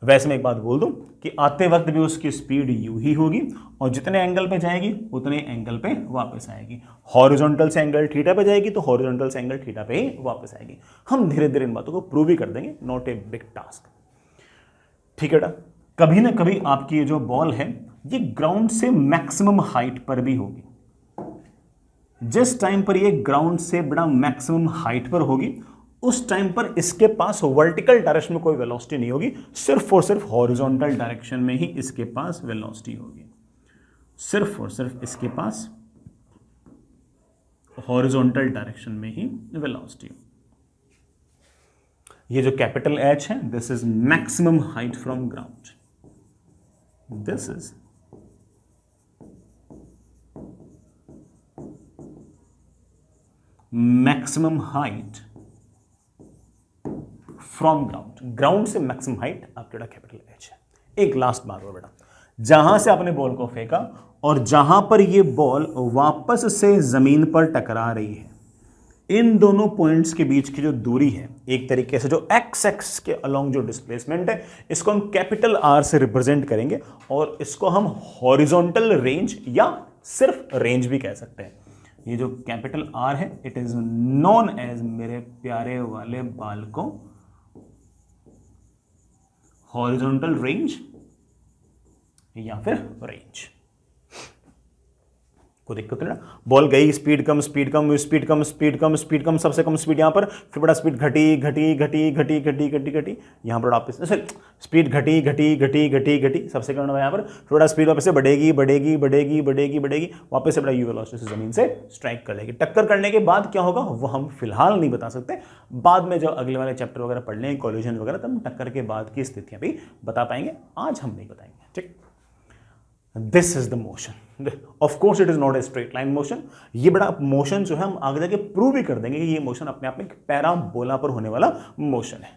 वैसे मैं एक बात बोल दूं कि आते वक्त भी उसकी स्पीड यू ही होगी, और जितने एंगल पे जाएगी उतने एंगल पे वापस आएगी। हॉरिजॉन्टल से एंगल थीटा पे जाएगी तो हॉरिजॉन्टल से एंगल थीटा पे ही वापस आएगी। हम धीरे धीरे इन बातों को प्रूव ही कर देंगे, नॉट ए बिग टास्क। ठीक है बेटा, कभी ना कभी आपकी ये जो बॉल है ये ग्राउंड से मैक्सिमम हाइट पर भी होगी। जिस टाइम पर ये ग्राउंड से बड़ा मैक्सिमम हाइट पर होगी उस टाइम पर इसके पास वर्टिकल डायरेक्शन में कोई वेलोसिटी नहीं होगी, सिर्फ और सिर्फ हॉरिजॉन्टल डायरेक्शन में ही इसके पास वेलोसिटी होगी। सिर्फ और सिर्फ इसके पास हॉरिजॉन्टल डायरेक्शन में ही वेलोसिटी होगी। ये जो कैपिटल H है this is maximum height from ground, this is maximum height from ground. Ground से मैक्सिमम हाइट आपके बेटा कैपिटल H है। एक लास्ट बात हो बेटा, जहां से आपने बॉल को फेंका और जहां पर ये बॉल वापस से जमीन पर टकरा रही है, इन दोनों पॉइंट्स के बीच की जो दूरी है, एक तरीके से जो एक्स एक्स के अलोंग जो डिस्प्लेसमेंट है, इसको हम कैपिटल R से रिप्रेजेंट करेंगे, और इसको हम हॉरिजॉन्टल रेंज या सिर्फ रेंज भी कह सकते हैं। ये जो कैपिटल R है इट इज नोन एज, मेरे प्यारे वाले बालकों, हॉरिजॉन्टल रेंज या फिर रेंज। कोई दिक्कत नहीं ना? बॉल गई, स्पीड कम स्पीड कम स्पीड कम स्पीड कम स्पीड कम, सबसे कम स्पीड यहां पर, फिर बड़ा स्पीड घटी घटी घटी घटी घटी घटी घटी, यहां पर वापस स्पीड घटी घटी घटी घटी घटी, सबसे कम यहां पर, फिर बड़ा स्पीड वापस से बढ़ेगी बढ़ेगी बढ़ेगी बढ़ेगी बढ़ेगी, वापस से बड़ा यू वेलोसिटी से जमीन से स्ट्राइक कर लेगी। टक्कर करने के बाद क्या होगा वो हम फिलहाल नहीं बता सकते, बाद में जब अगले वाले चैप्टर वगैरह पढ़ लेंगे कोलिजन वगैरह, तब टक्कर के बाद की स्थितियां भी बता पाएंगे, आज हम नहीं बताएंगे। ठीक, this is the motion. Of course it is not a straight line motion. ये बड़ा मोशन जो है हम आगे जाके प्रूव भी कर देंगे कि ये मोशन अपने आप में एक पैराबोला पर होने वाला मोशन है।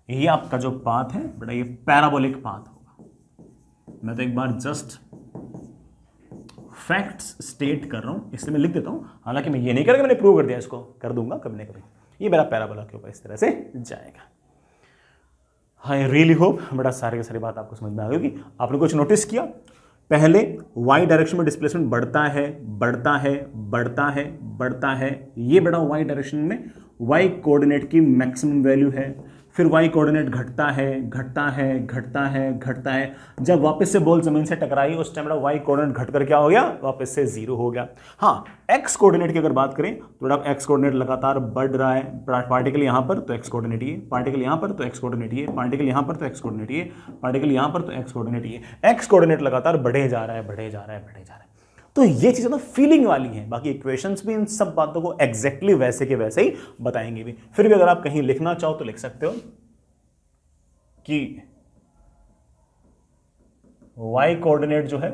ये आपका जो पाथ है बड़ा ये पैराबोलिक पाथ होगा। मैं तो एक बार जस्ट फैक्ट्स स्टेट कर रहा हूं, इसलिए मैं लिख देता हूं, हालांकि मैं ये नहीं कर रहा कि मैंने प्रूव कर दिया, इसको कर दूंगा कभी ना कभी। ये मेरा पैराबोला के ऊपर इस तरह से जाएगा। आई रियली होप बड़ा सारी की सारी बात आपको समझ में आ गई होगी। आपने कुछ नोटिस किया, पहले y डायरेक्शन में डिस्प्लेसमेंट बढ़ता है बढ़ता है बढ़ता है बढ़ता है, ये बड़ा y डायरेक्शन में y कोऑर्डिनेट की मैक्सिमम वैल्यू है, फिर y कोऑर्डिनेट घटता है घटता है घटता है घटता है, जब वापस से बॉल जमीन से टकराई उस टाइम बड़ा y कोऑर्डिनेट घटकर क्या हो गया, वापस से 0 हो गया। हाँ, x कोऑर्डिनेट की अगर बात करें तो बड़ा x कोऑर्डिनेट लगातार बढ़ रहा है, पार्टिकल यहां पर तो x कोऑर्डिनेट ये, पार्टिकल यहां पर तो x कोऑर्डिनेट ये, पार्टिकल यहां पर तो x कोऑर्डिनेट ये, पार्टिकल यहां पर तो x कोऑर्डिनेट ये, x कोऑर्डिनेट लगातार बढ़े जा रहा है बढ़े जा रहा है बढ़े जा रहा है। तो ये चीज़ें तो फीलिंग वाली हैं, बाकी इक्वेशंस भी इन सब बातों को एग्जैक्टली वैसे के वैसे ही बताएंगे भी। फिर भी अगर आप कहीं लिखना चाहो तो लिख सकते हो, कि y कोऑर्डिनेट जो है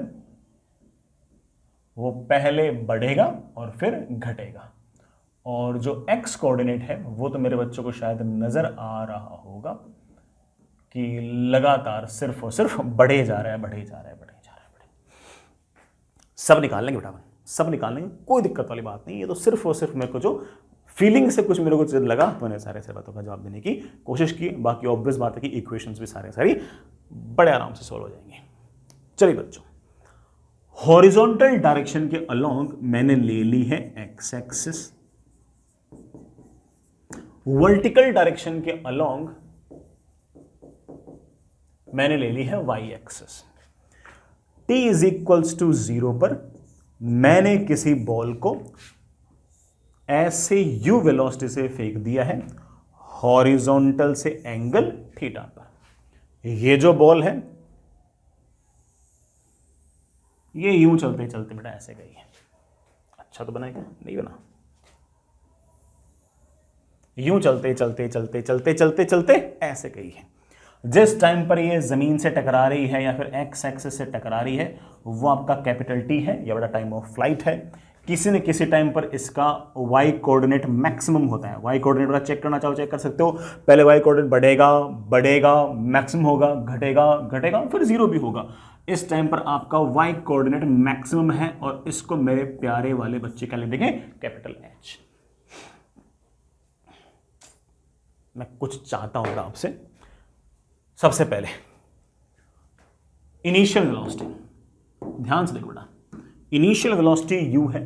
वो पहले बढ़ेगा और फिर घटेगा, और जो x कोऑर्डिनेट है वो तो मेरे बच्चों को शायद नजर आ रहा होगा कि लगातार सिर्फ और सिर्फ बढ़े जा रहा है, बढ़े जा रहा है, बढ़े जा रहा है, सब निकाल लेंगे बेटा, सब निकाल लेंगे, कोई दिक्कत वाली बात नहीं। ये तो सिर्फ और सिर्फ मेरे को जो फीलिंग से कुछ मेरे को लगा तो मैंने सारे बातों का जवाब देने की कोशिश की। बाकी ऑब्वियस बात है कि इक्वेशंस भी सारी बड़े आराम से सॉल्व हो जाएंगे। चलिए बच्चों, हॉरिजॉन्टल डायरेक्शन के अलोंग मैंने ले ली है एक्स एक्सिस, वर्टिकल डायरेक्शन के अलोंग मैंने ले ली है Y axis. t is equals to 0 पर मैंने किसी बॉल को ऐसे u वेलोसिटी से फेंक दिया है हॉरिजॉन्टल से एंगल थीटा पर। ये जो बॉल है ये यूं चलते चलते बेटा ऐसे गई है। अच्छा तो बना क्या? नहीं बना। यूं चलते चलते चलते चलते चलते चलते ऐसे गई है। जिस टाइम पर ये जमीन से टकरा रही है या फिर एक्स एक्सिस से टकरा रही है वो आपका कैपिटल टी है, या बड़ा टाइम ऑफ फ्लाइट है। किसी न किसी टाइम पर इसका y कोऑर्डिनेट मैक्सिमम होता है। y कोऑर्डिनेट बड़ा चेक करना चाहो चेक कर सकते हो। पहले y कोऑर्डिनेट बढ़ेगा बढ़ेगा मैक्सिमम होगा, घटेगा घटेगा, फिर जीरो भी होगा। इस टाइम पर आपका y कोऑर्डिनेट मैक्सिमम है और इसको मेरे प्यारे वाले बच्चे क्या लिखेंगे? Capital H। मैं कुछ चाहता हूं आपसे, सबसे पहले इनिशियल वेलोसिटी ध्यान से देखो बेटा। इनिशियल वेलोसिटी u है,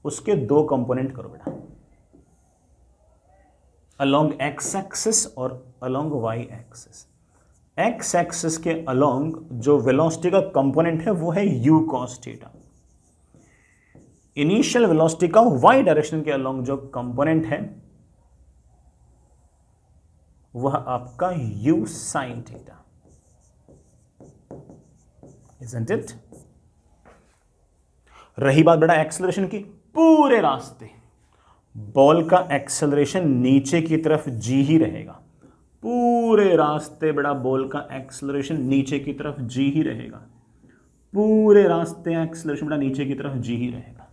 उसके दो कंपोनेंट करो बेटा, अलोंग x एक्सिस और along y axis. x axis के अलोंग जो वेलोसिटी का कंपोनेंट है वो है u cos theta. Initial velocity का y डायरेक्शन के अलोंग जो कंपोनेंट है वह आपका u sin theta. Isn't it? रही बात बेटा एक्सेलरेशन की, पूरे रास्ते बॉल का एक्सेलरेशन नीचे की तरफ g ही रहेगा। पूरे रास्ते बेटा बॉल का एक्सेलरेशन नीचे की तरफ g ही रहेगा। पूरे रास्ते एक्सेलरेशन बेटा नीचे की तरफ g ही रहेगा।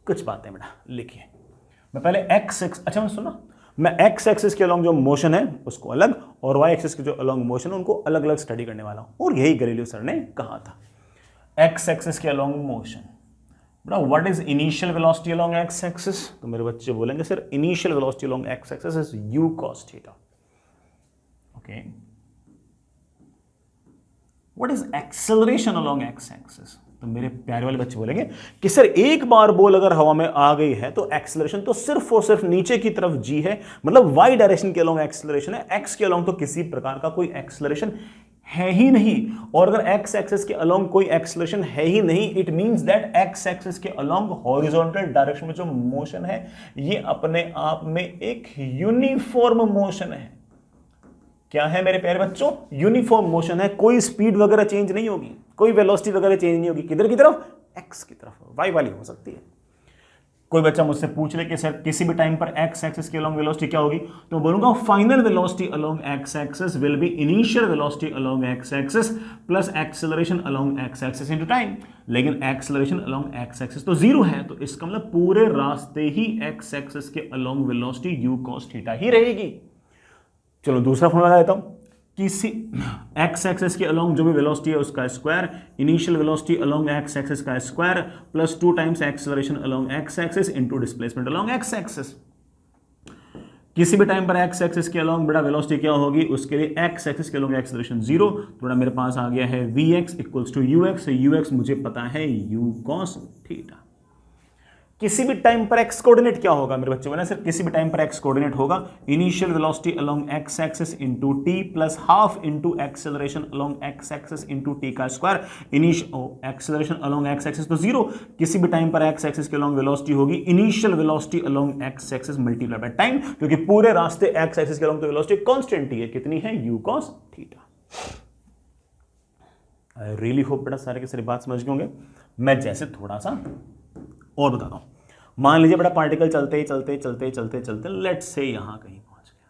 कुछ बातें बेटा लिखिए। मैं पहले अच्छा मैं सुना, मैं एक्स एक्सिस के अलोंग जो मोशन है उसको अलग और वाई एक्सिस के जो अलोंग मोशन है उनको अलग अलग स्टडी करने वाला हूं, और यही गैलीलियो सर ने कहा था। एक्स एक्सिस के अलोंग मोशन बेटा, what is initial velocity along X axis? तो मेरे बच्चे बोलेंगे sir initial velocity along X axis is u cos theta. Okay, what is acceleration along X axis? तो मेरे प्यारे वाले बच्चे बोलेंगे कि सर एक बार बॉल अगर हवा में आ गई है तो एक्सेलरेशन तो सिर्फ और सिर्फ नीचे की तरफ g है, मतलब y डायरेक्शन के अलोंग एक्सेलरेशन है, x के अलोंग तो किसी प्रकार का कोई एक्सेलरेशन है ही नहीं। और अगर x एक्सिस के अलोंग कोई एक्सेलरेशन है ही नहीं, it means that x axis के अलोंग हॉरिजॉन्टल डायरेक्शन में जो मोशन है ये अपने आप में एक यूनिफॉर्म मोशन है। क्या है मेरे प्यारे बच्चों? यूनिफॉर्म मोशन है। कोई स्पीड वगैरह चेंज नहीं होगी, कोई वेलोसिटी वगैरह चेंज नहीं होगी। किधर की तरफ? एक्स की तरफ। वाई वाली हो सकती है। कोई बच्चा मुझसे पूछ ले कि सर किसी भी टाइम पर एक्स एक्सिस के अलोंग वेलोसिटी क्या होगी, तो मैं बोलूंगा final velocity along X axis will be initial velocity along X axis plus acceleration along X axis into time. लेकिन एक्सेलरेशन अलोंग एक्स एक्सिस तो जीरो है, तो इसका मतलब पूरे रास्ते ही एक्स एक्सिस के along velocity u cos theta ही रहेगी। चलो दूसरा फॉर्मूला देता हूं, किसी एक्स एक्सिस के अलोंग जो भी वेलोसिटी है उसका square, initial velocity along X axis का square plus 2 times acceleration along X axis into displacement along X axis. किसी भी टाइम पर एक्स एक्सिस के अलोंग बड़ा वेलोसिटी क्या होगी, उसके लिए एक्स एक्सिस के अलोंग एक्सेलरेशन 0, तो बड़ा मेरे पास आ गया है vx equals to ux। ux मुझे पता है u cos थीटा। किसी भी टाइम पर एक्स कोऑर्डिनेट क्या होगा मेरे बच्चे बोले सर, किसी भी टाइम पर एक्स कोऑर्डिनेट होगा initial velocity along X axis into T plus half into acceleration along X axis into T का square. Initial acceleration along X axis तो 0, किसी भी टाइम पर एक्स एक्सिस के अलोंग वेलोसिटी होगी initial velocity along X axis multiply by time, क्योंकि पूरे रास्ते एक्स एक्सिस के अलोंग तो वेलोसिटी कांस्टेंट ही है, कितनी है? u cos theta. I really hope बेटा सारे के सारी बात समझ गए होंगे। मैं जैसे थोड़ा सा और बताता हूं, मान लीजिए बड़ा पार्टिकल चलते ही चलते चलते चलते चलते लेट्स से यहां कहीं पहुंच गया।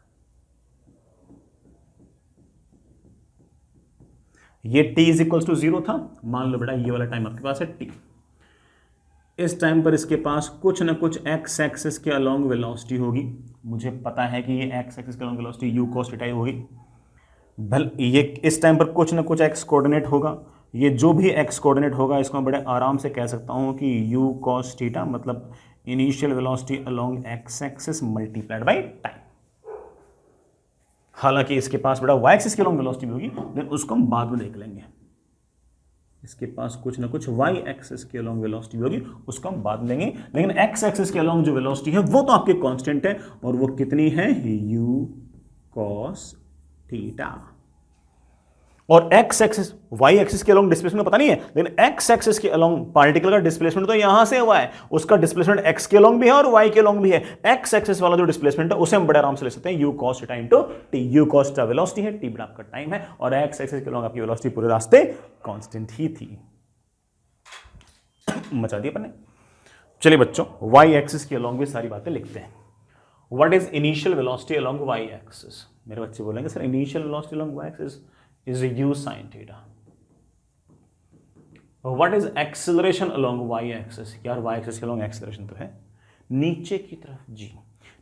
ये t इज इक्वल टू 0 था, मान लो बेटा ये वाला टाइम आपके पास है t। इस टाइम पर इसके पास कुछ ना कुछ x एक्सिस के अलोंग वेलोसिटी होगी, मुझे पता है कि ये x एक्सिस के along velocity u cos theta होगी। भल ये इस टाइम पर कुछ ना कुछ x कोऑर्डिनेट होगा, ये जो भी x कोऑर्डिनेट होगा इसको मैं बड़े आराम से कह सकता हूँ कि u cos थीटा मतलब initial velocity along x axis multiplied by time. हालांकि इसके पास बड़ा y एक्सिस के अलोंग वेलोसिटी भी होगी, लेकिन उसको हम बाद में देख लेंगे। इसके पास कुछ ना कुछ y एक्सिस के अलोंग वेलोसिटी भी होगी, उसको हम बाद में लेंगे, लेकिन x एक्सिस के अलोंग जो वेलोसिटी है वो तो आपकी कांस्टेंट है, और वो कितनी है, u cos थीटा। और x एक्सिस y एक्सिस के अलोंग डिस्प्लेसमेंट पता नहीं है, लेकिन x एक्सिस के अलोंग पार्टिकल का डिस्प्लेसमेंट तो यहां से हुआ है, उसका डिस्प्लेसमेंट x के अलोंग भी है और y के अलोंग भी है। x एक्सिस वाला जो डिस्प्लेसमेंट है उसे हम बड़े आराम से ले सकते हैं u cos theta into t। u cos theta velocity है, t बड़ा आपका टाइम है, और x एक्सिस के अलोंग आपकी वेलोसिटी पूरे रास्ते कांस्टेंट ही थी। मचा दिया अपने। चलिए बच्चों, y एक्सिस के अलोंग भी सारी बातें लिखते हैं। What is initial velocity along y axis? मेरे बच्चे बोलेंगे sir initial velocity along y axis is u sin theta. What is acceleration along y axis? यार y axis के along acceleration तो है नीचे की तरफ g,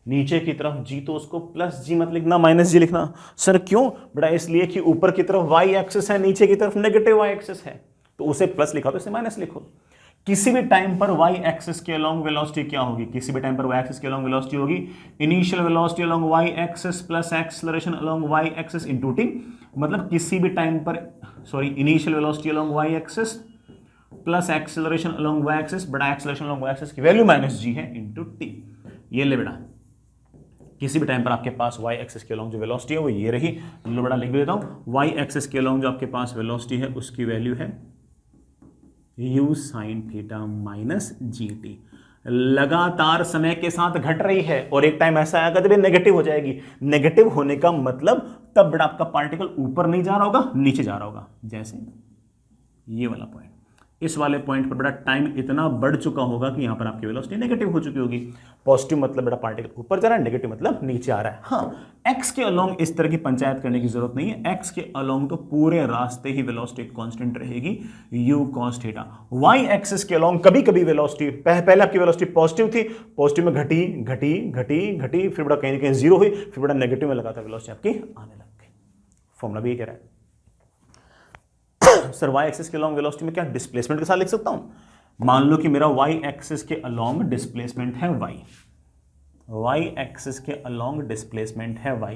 नीचे की तरफ g, तो उसको प्लस g मत लिखना, माइनस g लिखना। सर क्यों बेटा? इसलिए कि ऊपर की तरफ y एक्सिस है, नीचे की तरफ नेगेटिव y एक्सिस है, तो उसे प्लस लिखा तो इसे माइनस लिखो। किसी भी टाइम पर y एक्सिस के अलोंग वेलोसिटी क्या होगी? किसी भी टाइम पर y एक्सिस के अलोंग वेलोसिटी होगी initial velocity along y axis plus acceleration along y axis into t। मतलब किसी भी टाइम पर initial velocity along y axis plus acceleration along y axis, बड़ा एक्सेलरेशन अलोंग y एक्सिस की value minus g है into t। ये ले बेटा, किसी भी टाइम पर आपके पास y एक्सिस के अलोंग जो वेलोसिटी है वो ये रही, लो बेटा लिख देता हूं, y एक्सिस के अलोंग जो आपके पास वेलोसिटी है उसकी वैल्यू है u sin theta minus gt। लगातार समय के साथ घट रही है, और एक टाइम ऐसा आएगा जब ये नेगेटिव हो जाएगी। नेगेटिव होने का मतलब तब बड़ा आपका पार्टिकल ऊपर नहीं जा रहा होगा, नीचे जा रहा होगा। जैसे ये वाला पॉइंट, इस वाले पॉइंट पर बड़ा टाइम इतना बढ़ चुका होगा कि यहां पर आपकी वेलोसिटी नेगेटिव हो चुकी होगी। पॉजिटिव मतलब बड़ा पार्टिकल ऊपर जा रहा है, नेगेटिव मतलब नीचे आ रहा है। हाँ, एक्स के अलोंग इस तरह की पंचायत करने की जरूरत नहीं है। एक्स के अलोंग तो पूरे रास्ते ही वेलोसिटी कांस्टेंट रहेगी u cos theta. Y axis के अलोंग कभी कभी वेलोसिटी पहले आपकी वेलोसिटी पॉजिटिव थी, पॉजिटिव में घटी घटी घटी घटी, फिर बड़ा कहीं ना कहीं जीरो हुई, फिर बड़ा नेगेटिव में लगातार वेलोसिटी आपकी आने लग गई। फॉर्मूला भी ये कह रहा है। सर y एक्सिस के अलोंग वेलोसिटी में क्या डिस्प्लेसमेंट के साथ लिख सकता हूं? मान लो कि मेरा y एक्सिस के अलोंग डिस्प्लेसमेंट है y एक्सिस के अलोंग डिस्प्लेसमेंट है y,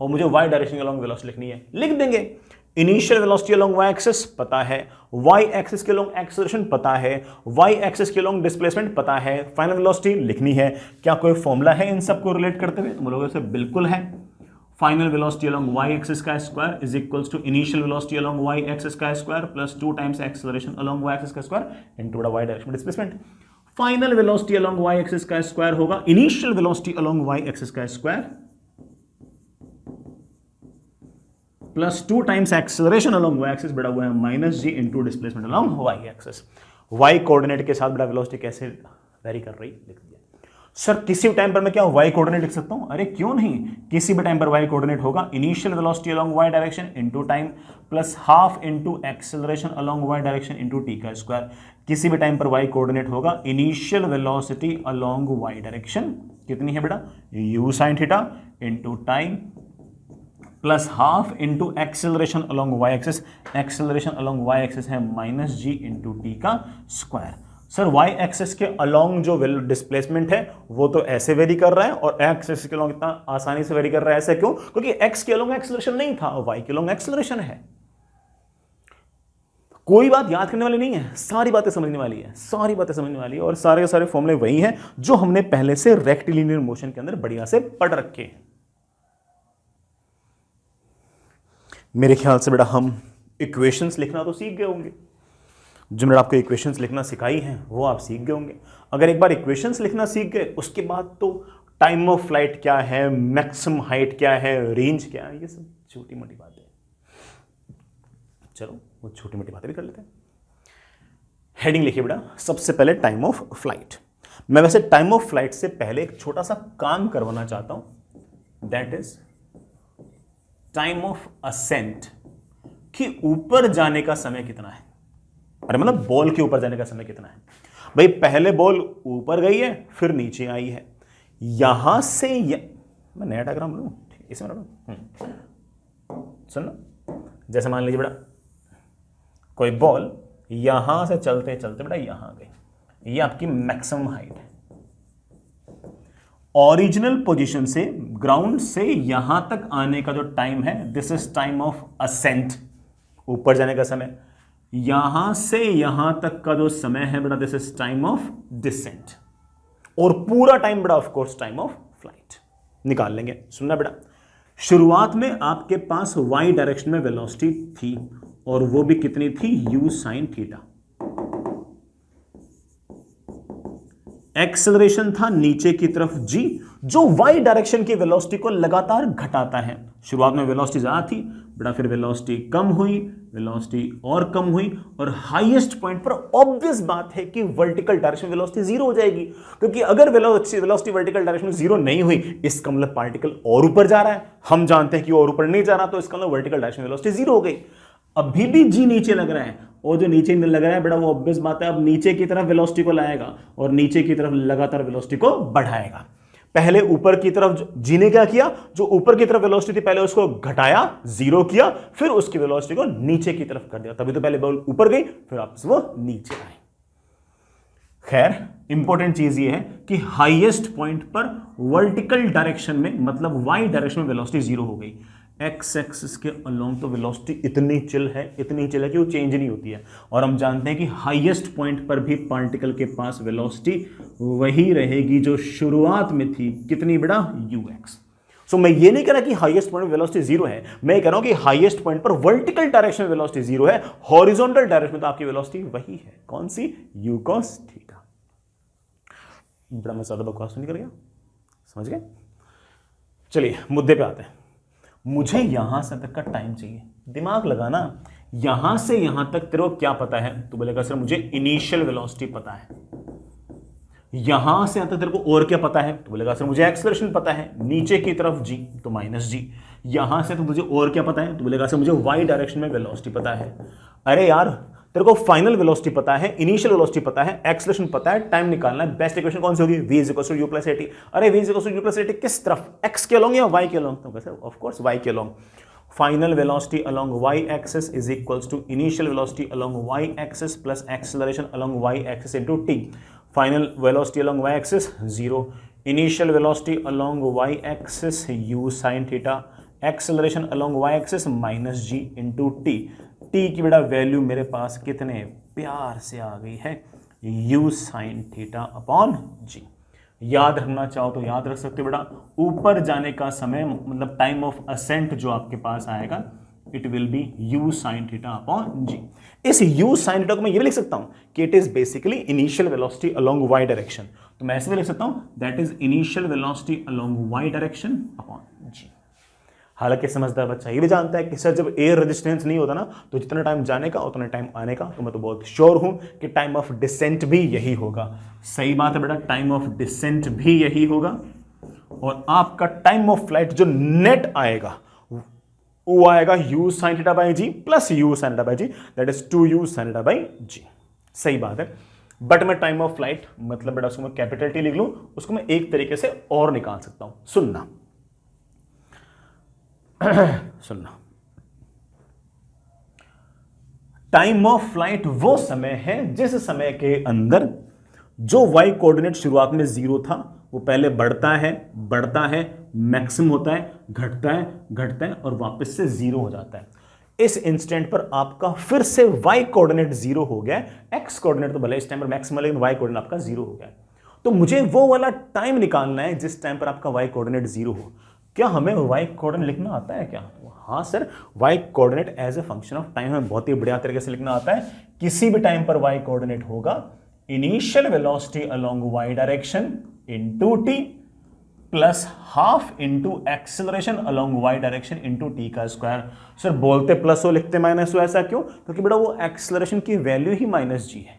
और मुझे y डायरेक्शन के अलोंग वेलोसिटी लिखनी है, लिख देंगे। Initial velocity along y axis पता है, y एक्सिस के अलोंग एक्सेलरेशन पता है, y एक्सिस के अलोंग डिस्प्लेसमेंट पता है, फाइनल वेलोसिटी लिखनी है। क्या कोई फॉर्मूला है इन सबको रिलेट करते हुए? तुम लोगों से बिल्कुल है। Final velocity along y axis का square is equals to initial velocity along y axis का square plus 2 times acceleration along y axis का square into y direction displacement. Final velocity along y axis का square होगा initial velocity along y axis का square plus 2 times acceleration along y axis, बड़ा हुआ है minus g into displacement along y axis. y coordinate के साथ बड़ा velocity कैसे वेरी कर रही लिख दिया। सर किसी भी टाइम पर मैं क्या y कोऑर्डिनेट लिख सकता हूं? अरे क्यों नहीं, किसी भी टाइम पर y कोऑर्डिनेट होगा initial velocity along y direction into time plus half into acceleration along y direction into t का स्क्वायर। किसी भी टाइम पर y कोऑर्डिनेट होगा initial velocity along y direction, कितनी है बेटा, u sin theta into time plus half into acceleration along y axis. Acceleration along y axis है minus g into t का स्क्वायर। सर y एक्सिस के along जो displacement है वो तो ऐसे वेरी कर रहा है, और x एक्सिस के अलोंग इतना आसानी से वेरी कर रहा है, ऐसा क्यों? क्योंकि x के अलोंग एक्सेलरेशन नहीं था, y के अलोंग एक्सेलरेशन है। कोई बात याद करने वाली नहीं है, सारी बातें समझने वाली है, सारी बातें समझने वाली है, और सारे के सारे फॉर्मूले वही हैं जो हमने पहले से रेक्टिलिनियर मोशन के अंदर बढ़िया से पढ़ रखे हैं। मेरे ख्याल से बेटा हम इक्वेशंस लिखना तो सीख गए होंगे। जो मैंने आपको इक्वेशंस लिखना सिखाई हैं वो आप सीख गए होंगे। अगर एक बार इक्वेशंस लिखना सीख गए, उसके बाद तो टाइम ऑफ फ्लाइट क्या है, मैक्सिमम हाइट क्या है, रेंज क्या है, ये सब छोटी मोटी बातें। चलो वो छोटी मोटी बातें भी कर लेते हैं। हेडिंग लिखिए बेटा, सबसे पहले टाइम ऑफ फ्लाइट। मैं वैसे टाइम ऑफ फ्लाइट से पहले एक छोटा सा काम करवाना चाहता हूं, that is time of ascent. कि ऊपर जाने का समय कितना है। अरे मतलब बॉल के ऊपर जाने का समय कितना है। भाई पहले बॉल ऊपर गई है फिर नीचे आई है, यहां से मैं नया डायग्राम लूं इसमें सुन। जैसे मान लीजिए बेटा कोई बॉल यहां से चलते चलते बेटा यहां गई, ये आपकी मैक्सिमम हाइट है। ओरिजिनल पोजीशन से ग्राउंड से यहां तक आने का जो टाइम है this is time of ascent, ऊपर जाने का समय। यहां से यहां तक का जो समय है बेटा this is time of descent, और पूरा टाइम बेटा of course time of flight निकाल लेंगे। सुनना बेटा, शुरुआत में आपके पास y डायरेक्शन में वेलोसिटी थी और वो भी कितनी थी, u sin थीटा। एक्सेलरेशन था नीचे की तरफ g, जो y डायरेक्शन की वेलोसिटी को लगातार घटाता है। शुरुआत में वेलोसिटी ज्यादा थी बेटा, फिर वेलोसिटी कम हुई, वेलोसिटी और कम हुई, और हाईएस्ट पॉइंट पर ऑब्वियस बात है कि वर्टिकल डायरेक्शन में वेलोसिटी जीरो हो जाएगी, क्योंकि अगर वेलोसिटी वर्टिकल डायरेक्शन में जीरो नहीं हुई इसका मतलब पार्टिकल और ऊपर जा रहा है। हम जानते हैं कि और ऊपर नहीं जा रहा, तो इसका मतलब वर्टिकल डायरेक्शन में वेलोसिटी जीरो हो गई। अभी भी जी नीचे लग रहा है, और जो नीचे लग रहा है बेटा वो ऑब्वियस बात है अब नीचे की तरफ वेलोसिटी को लाएगा और नीचे की तरफ लगातार वेलोसिटी को बढ़ाएगा। पहले ऊपर की तरफ जी ने क्या किया, जो ऊपर की तरफ वेलोसिटी थी पहले उसको घटाया, जीरो किया, फिर उसकी वेलोसिटी को नीचे की तरफ कर दिया। तभी तो पहले बॉल ऊपर गई फिर वापस वो नीचे आई। खैर इंपॉर्टेंट चीज ये है कि हाईएस्ट पॉइंट पर वर्टिकल डायरेक्शन में मतलब वाई डायरेक्शन में वेलोसिटी जीरो हो गई। एक्स एक्सिस के अलोंग तो वेलोसिटी इतनी चिल है कि वो चेंज नहीं होती है, और हम जानते हैं कि हाईएस्ट पॉइंट पर भी पार्टिकल के पास वेलोसिटी वही रहेगी जो शुरुआत में थी, कितनी बेटा, ux। सो मैं ये नहीं कह रहा कि हाईएस्ट पॉइंट में वेलोसिटी जीरो है, मैं कह रहा हूं कि हाईएस्ट पॉइंट पर वर्टिकल डायरेक्शन में वेलोसिटी जीरो है, हॉरिजॉन्टल डायरेक्शन में तो आपकी वेलोसिटी वही है, कौन सी, u cos थीटा। बड़ा मैं ज्यादा बकवास नहीं कर गया, समझ गए। चलिए मुद्दे पे आते हैं। मुझे यहां से तक का टाइम चाहिए, दिमाग लगाना, यहां से यहां तक तेरे को क्या पता है, तो बोलेगा सर मुझे इनिशियल वेलोसिटी पता है। यहां से यहां तक तेरे को और क्या पता है, तो बोलेगा सर मुझे एक्सेलरेशन पता है, नीचे की तरफ g तो माइनस g। यहां से तो मुझे और क्या पता है, तो बोलेगा सर मुझे y डायरेक्शन में वेलोसिटी पता है। अरे यार तेरे को फाइनल वेलोसिटी पता है, इनिशियल वेलोसिटी पता है, एक्सेलरेशन पता है, टाइम निकालना है। बेस्ट इक्वेशन कौन सी होगी, v = u + at। अरे v = u + at किस तरफ, x के अलोंग या y के अलोंग, तो कैसे, ऑफ कोर्स y के along. Final velocity along y axis is equals to initial velocity along y axis plus acceleration along y axis into t। Final velocity along y axis 0, initial velocity along y axis u sin theta, acceleration along y axis -g into t। T की बेटा value मेरे पास कितने प्यार से आ गई है, u sin theta upon g। याद रखना चाहो तो याद रख सकते हो बेटा, ऊपर जाने का समय मतलब टाइम ऑफ असेंट जो आपके पास आएगा it will be u sin theta upon g। इस u sin थीटा को मैं ये भी लिख सकता हूं कि it is basically initial velocity along y direction, तो मैं ऐसे भी लिख सकता हूं that is initial velocity along y direction upon g। हालांकि समझदार बच्चा ये भी जानता है कि सर जब एयर रेजिस्टेंस नहीं होता ना तो जितना टाइम जाने का उतना टाइम आने का, तो मैं तो बहुत श्योर हूं कि टाइम ऑफ डिसेंट भी यही होगा। सही बात है बेटा, टाइम ऑफ डिसेंट भी यही होगा, और आपका टाइम ऑफ फ्लाइट जो नेट आएगा वो आएगा u sin theta by g plus u sin theta by g, that is 2u sin theta by g। सही बात है, बट मैं टाइम ऑफ फ्लाइट मतलब बेटा उसको मैं कैपिटल टी लिख लूं, उसको मैं एक तरीके से और निकाल सकता हूं। सुनना सुनना, टाइम ऑफ फ्लाइट वो समय है जिस समय के अंदर जो y कोऑर्डिनेट शुरुआत में 0 था वो पहले बढ़ता है, मैक्सिमम होता है, घटता है और वापस से 0 हो जाता है। इस इंस्टेंट पर आपका फिर से y कोऑर्डिनेट 0 हो गया, x कोऑर्डिनेट तो भले इस टाइम पर मैक्सिमम लेकिन y कोऑर्डिनेट आपका 0 हो गया। तो मुझे वो वाला टाइम निकालना है जिस टाइम पर आपका y कोऑर्डिनेट 0 हो। क्या हमें y कोऑर्डिनेट लिखना आता है क्या? हाँ sir, y coordinate as a function of time हमें बहुत ही बढ़िया तरीके से लिखना आता है। किसी भी टाइम पर y कोऑर्डिनेट होगा initial velocity along y direction into t plus half into acceleration along y direction into t का स्क्वायर। सर बोलते प्लस हो लिखते माइनस हो, ऐसा क्यों? क्योंकि बेटा वो एक्सेलरेशन की वैल्यू ही -g है।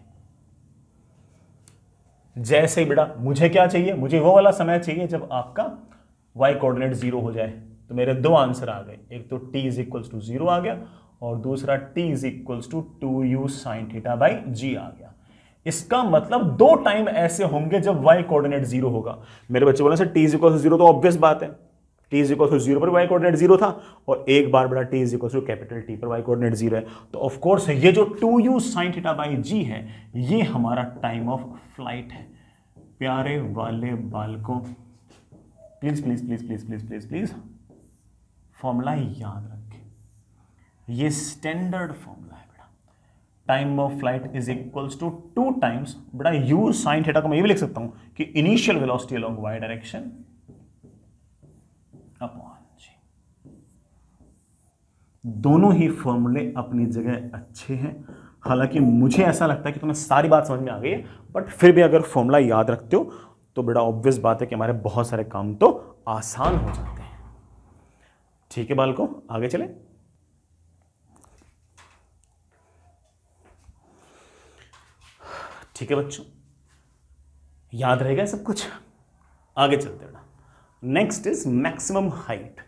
जैसे ही बेटा मुझे क्या चाहिए, मुझे वो वाला समय चाहिए जब आपका y कोऑर्डिनेट 0 हो जाए। तो मेरे दो आंसर आ गए, एक तो t = 0 आ गया और दूसरा t is equals to 2u sine theta by g आ गया। इसका मतलब दो टाइम ऐसे होंगे जब y कोऑर्डिनेट 0 होगा। मेरे बच्चे बोले sir t is equals to 0, तो ऑब्वियस बात है t इज इक्वल्स टू 0 पर y कोऑर्डिनेट 0 था, और एक बार बड़ा t is equals to capital T पर y कोऑर्डिनेट 0 है। तो ऑफ कोर्स ये जो 2u sine theta by g है, ये हमारा टाइम ऑफ फ्लाइट है। प्यारे वाले बालकों, please please please please please please please formula याद रखें, ये स्टैंडर्ड फॉर्मूला है बेटा। Time of flight is equals to 2 times बेटा u साइन थीटा को मैं ये भी लिख सकता हूं कि initial velocity along y direction upon g। दोनों ही फॉर्मूले अपनी जगह अच्छे हैं। हालांकि मुझे ऐसा लगता है कि तुम्हें सारी बात समझ में आ गई है, बट फिर भी अगर फॉर्मूला याद रखते हो तो बेटा ऑब्वियस बात है कि हमारे बहुत सारे काम तो आसान हो जाते हैं। ठीक है बालकों, आगे चले। ठीक है बच्चों, याद रहेगा सब कुछ? आगे चलते बेटा। Next is maximum height.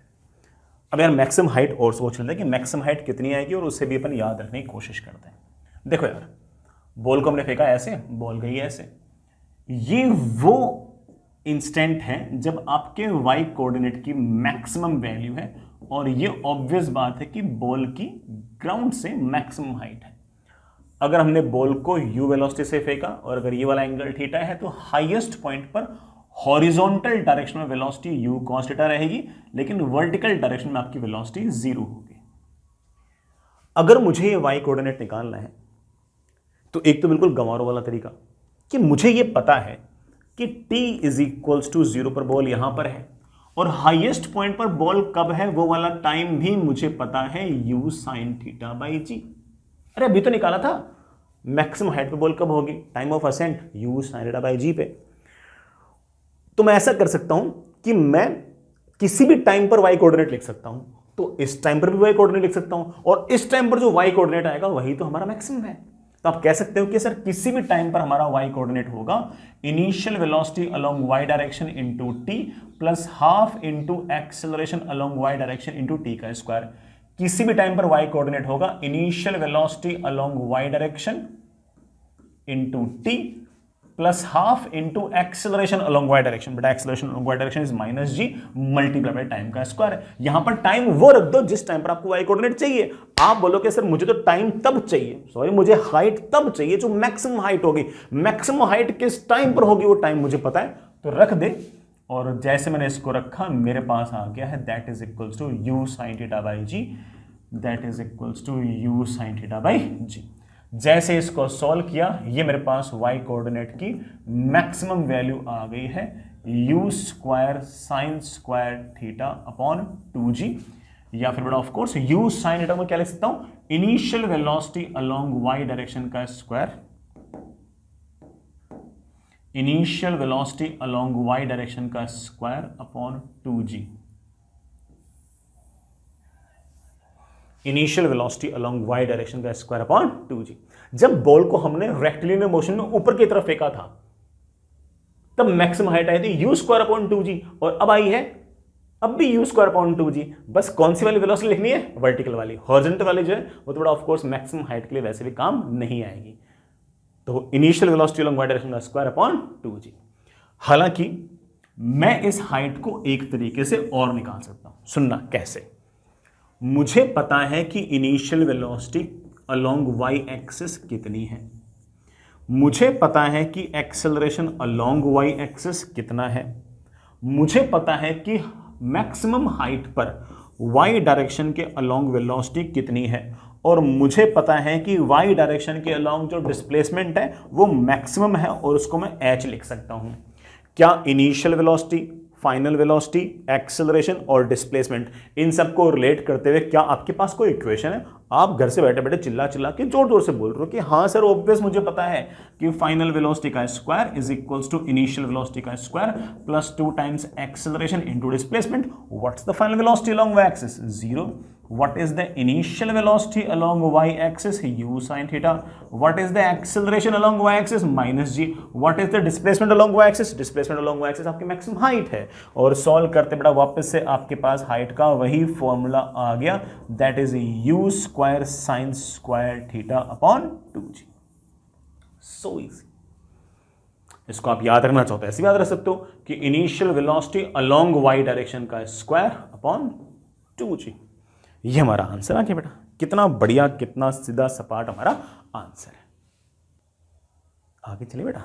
अब यार मैक्सिमम हाइट और सोच लेते हैं कि मैक्सिमम हाइट कितनी आएगी, और उससे भी अपन याद रखने की कोशिश करते हैं। देखो यार, बॉल को हमने फेंका ऐसे, बॉल गई ऐसे। ये वो इंस्टेंट है जब आपके y कोऑर्डिनेट की मैक्सिमम वैल्यू है, और ये ऑब्वियस बात है कि बॉल की ग्राउंड से मैक्सिमम हाइट है। अगर हमने बॉल को u वेलोसिटी से फेंका और अगर ये वाला एंगल थीटा है, तो हाईएस्ट पॉइंट पर हॉरिजॉन्टल डायरेक्शन में वेलोसिटी u cos थीटा रहेगी, लेकिन वर्टिकल डायरेक्शन में आपकी वेलोसिटी 0 होगी। अगर मुझे ये y कोऑर्डिनेट निकालना है, तो एक तो बिल्कुल गंवारों वाला तरीका कि मुझे ये पता है कि t इज इक्वल्स टू 0 पर बॉल यहां पर है, और हाईएस्ट पॉइंट पर बॉल कब है वो वाला टाइम भी मुझे पता है, u sine theta by g। अरे अभी तो निकाला था मैक्सिमम हाइट पे बॉल कब होगी, time of ascent u sine theta by g पे। तो मैं ऐसा कर सकता हूं कि मैं किसी भी टाइम पर y कोऑर्डिनेट लिख सकता हूं, तो इस टाइम पर भी y कोऑर्डिनेट लिख सकता हूं, और इस टाइम पर जो y कोऑर्डिनेट आएगा वही तो हमारा मैक्सिमम है। तो आप कह सकते हो कि सर किसी भी टाइम पर हमारा y कोऑर्डिनेट होगा initial velocity along y direction into t plus half into acceleration along y direction into t का स्क्वायर। किसी भी टाइम पर y कोऑर्डिनेट होगा initial velocity along y direction into t plus half into acceleration along y direction. बेटा acceleration along y direction is minus g multiply by time का square. यहां पर time वो रख दो जिस टाइम पर आपको y कोऑर्डिनेट चाहिए। आप बोलोगे सर मुझे तो टाइम तब चाहिए, सॉरी मुझे हाइट तब चाहिए जो मैक्सिमम हाइट होगी। मैक्सिमम हाइट किस टाइम पर होगी वो टाइम मुझे पता है, तो रख दे। और जैसे मैंने इसको रखा मेरे पास आ गया है that is equals to u sine theta by g, that is equals to u sine theta by g। जैसे इसको सॉल्व किया, ये मेरे पास y कोऑर्डिनेट की मैक्सिमम वैल्यू आ गई है u square sine square theta upon 2g, या फिर बड़ा of course u sine theta में क्या लिख सकता हूं, initial velocity along y direction का square, initial velocity along y direction का square upon 2g। Initial velocity along y direction का स्क्वायर अपॉन 2g। जब बॉल को हमने रेक्टिलिनियर मोशन में ऊपर की तरफ फेंका था तब मैक्सिमम हाइट आई थी u स्क्वायर अपॉन 2g, और अब आई है अब भी u स्क्वायर अपॉन 2g। बस कौन सी वाली वेलोसिटी लिखनी है, वर्टिकल वाली। हॉरिजॉन्टल वाली जो है वो तो बड़ा ऑफ कोर्स मैक्सिमम हाइट के लिए वैसे भी काम नहीं आएगी। तो initial velocity along y direction का स्क्वायर अपॉन 2g। हालांकि मैं इस हाइट को एक तरीके से और निकाल सकता हूं, सुनना कैसे। मुझे पता है कि initial velocity along y axis कितनी है, मुझे पता है कि एक्सेलरेशन अलोंग y एक्सिस कितना है, मुझे पता है कि मैक्सिमम हाइट पर y डायरेक्शन के अलोंग वेलोसिटी कितनी है, और मुझे पता है कि y डायरेक्शन के अलोंग जो डिस्प्लेसमेंट है वो मैक्सिमम है, और उसको मैं h लिख सकता हूं। क्या initial velocity, final velocity, acceleration और डिस्प्लेसमेंट, इन सबको रिलेट करते हुए क्या आपके पास कोई इक्वेशन है? आप घर से बैठे बैठे चिल्ला चिल्ला के जोर जोर से बोल रहे हो कि हाँ सर ऑब्वियस मुझे पता है कि फाइनल वेलोसिटी का square is equals to initial velocity का square plus 2 times acceleration into displacement. What's the final velocity along y axis? 0। What is the initial velocity along y-axis? U sin theta. What is the acceleration along y-axis? Minus g. What is the displacement along y-axis? Displacement along y-axis आपकी maximum height है। और solve करते बेटा वापस से आपके पास height का वही फॉर्मूला आ गया, that is u square sine square theta upon 2g। So easy. इसको आप याद रखना चाहते हैं ऐसे याद रख सकते हो कि initial velocity along y direction का स्क्वायर अपॉन 2g। ये हमारा आंसर आ गया बेटा। कितना बढ़िया, कितना सीधा सपाट हमारा आंसर है। आगे चलिए बेटा।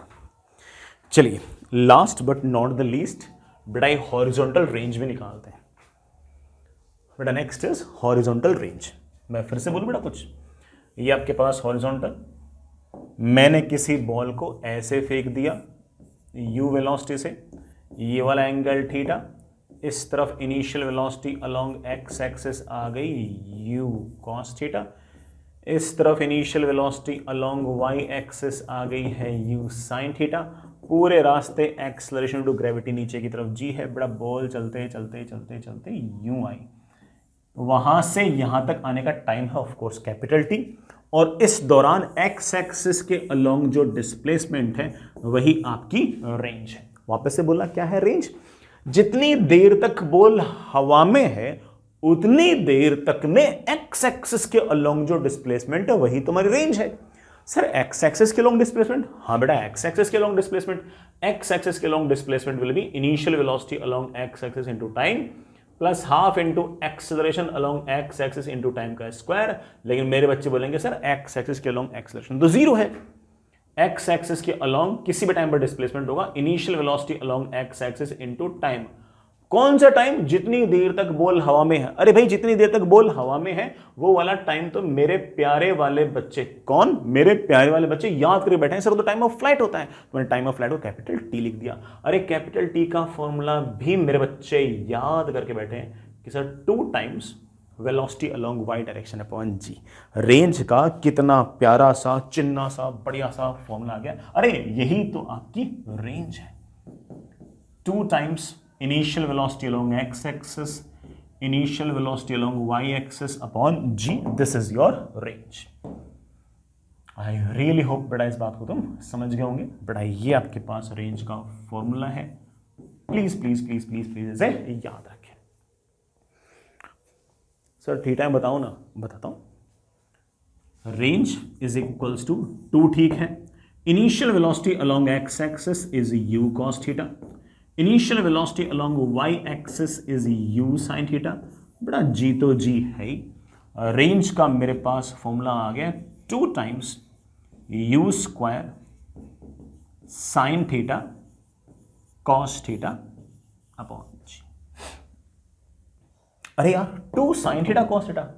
चलिए last but not the least बेटा ये हॉरिजॉन्टल रेंज भी निकालते हैं बेटा। Next is horizontal range. मैं फिर से बोलूं बेटा कुछ, ये आपके पास हॉरिजॉन्टल, मैंने किसी बॉल को ऐसे फेंक दिया u वेलोसिटी से, ये वाला एंगल थीटा, इस तरफ initial velocity along x axis आ गई u cos थीटा, इस तरफ initial velocity along y axis आ गई है u sin थीटा। पूरे रास्ते एक्सेलरेशन टू ग्रेविटी नीचे की तरफ g है बड़ा। बॉल चलते चलते चलते चलते यूं आई, वहां से यहां तक आने का टाइम है ऑफ कोर्स कैपिटल T, और इस दौरान x एक्सिस के अलोंग जो डिस्प्लेसमेंट है वही आपकी रेंज है। वापस से बोला क्या है रेंज? जितनी देर तक बॉल हवा में है उतनी देर तक में x एक्सिस के अलोंग जो डिस्प्लेसमेंट है वही तुम्हारी रेंज है। सर x एक्सिस के अलोंग डिस्प्लेसमेंट? हाँ बेटा x एक्सिस के अलोंग डिस्प्लेसमेंट। x एक्सिस के along displacement will be initial velocity along x axis into time plus half into acceleration along x axis into time का square. लेकिन मेरे बच्चे बोलेंगे सर x एक्सिस के अलोंग एक्सेलरेशन तो zero है। x axis के अलोंग किसी भी टाइम पर डिस्प्लेसमेंट होगा initial velocity along x axis into time. कौन सा टाइम? जितनी देर तक बॉल हवा में है। अरे भाई जितनी देर तक बॉल हवा में है वो वाला टाइम तो मेरे प्यारे वाले बच्चे, कौन? मेरे प्यारे वाले बच्चे याद करके बैठे हैं सर, तो टाइम ऑफ फ्लाइट होता है। तो मैंने टाइम ऑफ फ्लाइट को कैपिटल टी लिख दिया। अरे कैपिटल टी का फॉर्मूला भी मेरे बच्चे याद करके बैठे हैं कि sir 2 times velocity along y direction upon g। Range का कितना प्यारा सा चिन्ना सा बढ़िया सा फॉर्मूला आ गया। अरे यही तो आपकी रेंज है। 2 times initial velocity along x axis, initial velocity along y axis upon g, this is your range। I really hope बेटा इस बात को तुम समझ गए होंगे। बेटा ये आपके पास रेंज का फॉर्मूला है, please please please please please इसे याद रखें। सर थीटा बताओ ना, बताता हूं। रेंज इज इक्वल्स टू 2, ठीक है। Initial velocity along x axis is u cos theta, initial velocity along y axis is u sin theta. बड़ा g तो g है ही। रेंज का मेरे पास फॉर्मूला आ गया 2 times u square sine theta cos theta upon g। अरे यार 2 sine theta cos theta,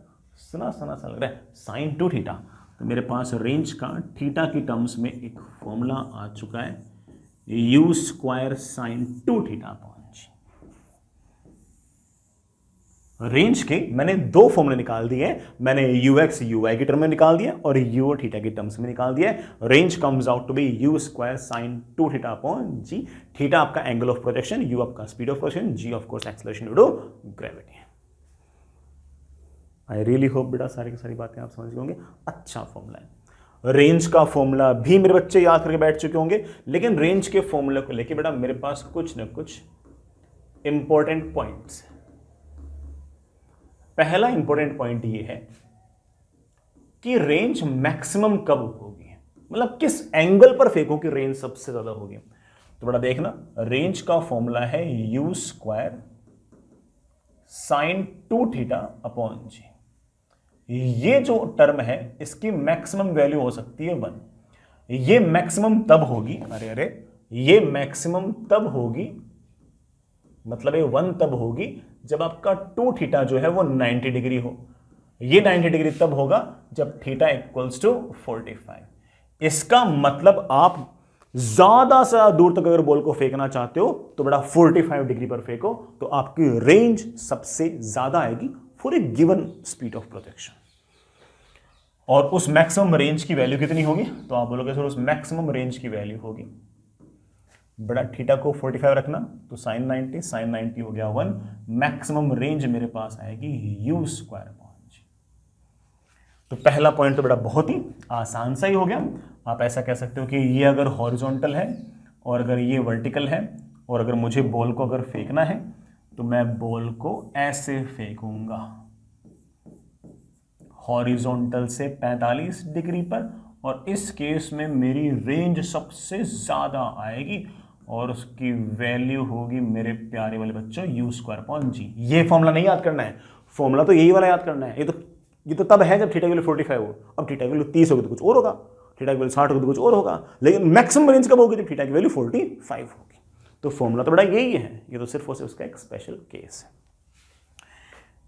सुना सुना सा लग रहा है, साइन 2 थीटा। तो मेरे पास रेंज का थीटा की टर्म्स में एक फॉर्मूला आ चुका है u square sine 2 theta upon g. Range के मैंने 2 फॉर्मूले निकाल दिए हैं। मैंने ux uy की टर्म में निकाल दिया और u और थीटा की टर्म्स में निकाल दिया। Range comes out to be u square sine 2 theta upon g. Theta आपका एंगल ऑफ प्रोजेक्शन, u आपका speed of projection, g of course acceleration due to gravity. I really hope बेटा सारी की सारी बातें आप समझ गए होंगे। अच्छा फॉर्मूला है। रेंज का फॉर्मूला भी मेरे बच्चे याद करके बैठ चुके होंगे, लेकिन रेंज के फॉर्मूले को लेके बेटा मेरे पास कुछ ना कुछ इंपॉर्टेंट पॉइंट्स है। पहला इंपॉर्टेंट पॉइंट ये है कि रेंज मैक्सिमम कब होगी, मतलब किस एंगल पर फेंको कि रेंज सबसे ज्यादा होगी। तो बेटा देखना, रेंज का फॉर्मूला है u square sine 2 theta upon g. ये जो टर्म है इसकी मैक्सिमम वैल्यू हो सकती है 1। ये मैक्सिमम तब होगी, अरे ये मैक्सिमम तब होगी, मतलब ये 1 तब होगी जब आपका 2 थीटा जो है वो 90 डिग्री हो। ये 90 डिग्री तब होगा जब थीटा इक्वल्स टू 45। इसका मतलब आप ज्यादा से ज्यादा दूर तक अगर बॉल को फेंकना चाहते हो तो बड़ा 45 डिग्री पर फेंको, तो आपकी रेंज सबसे ज्यादा आएगी for a given speed of projection. और उस मैक्सिमम रेंज की वैल्यू कितनी होगी? तो आप बोलोगे सर उस मैक्सिमम रेंज की वैल्यू होगी, बड़ा थीटा को 45 रखना तो साइन 90 हो गया 1। मैक्सिमम रेंज मेरे पास आएगी u स्क्वायर अपॉन तो पहला पॉइंट तो बेटा बहुत ही आसान सा ही हो गया। आप ऐसा कह सकते हो कि ये अगर हॉरिजॉन्टल है और अगर ये वर्टिकल है और अगर मुझे बॉल को अगर फेंकना है तो मैं बॉल को ऐसे फेंकूंगा, हॉरिजॉन्टल से 45 डिग्री पर, और इस केस में मेरी रेंज सबसे ज़्यादा आएगी और उसकी वैल्यू होगी मेरे प्यारे वाले बच्चों u²/g। ये फॉर्मूला नहीं याद करना है, फॉर्मूला तो यही वाला याद करना है। ये तो तब है जब थीटा की वैल्यू 45 हो। अब थीटा की वैल्यू 30 होगी तो कुछ और होगा, थीटा की वैल्यू 60 होगी तो कुछ और होगा, लेकिन मैक्सिमम रेंज कब होगी जब थीटा की वैल्यू 45 होगी। तो फॉर्मूला तो बड़ा यही है, ये तो सिर्फ और सिर्फ उसका एक स्पेशल केस है।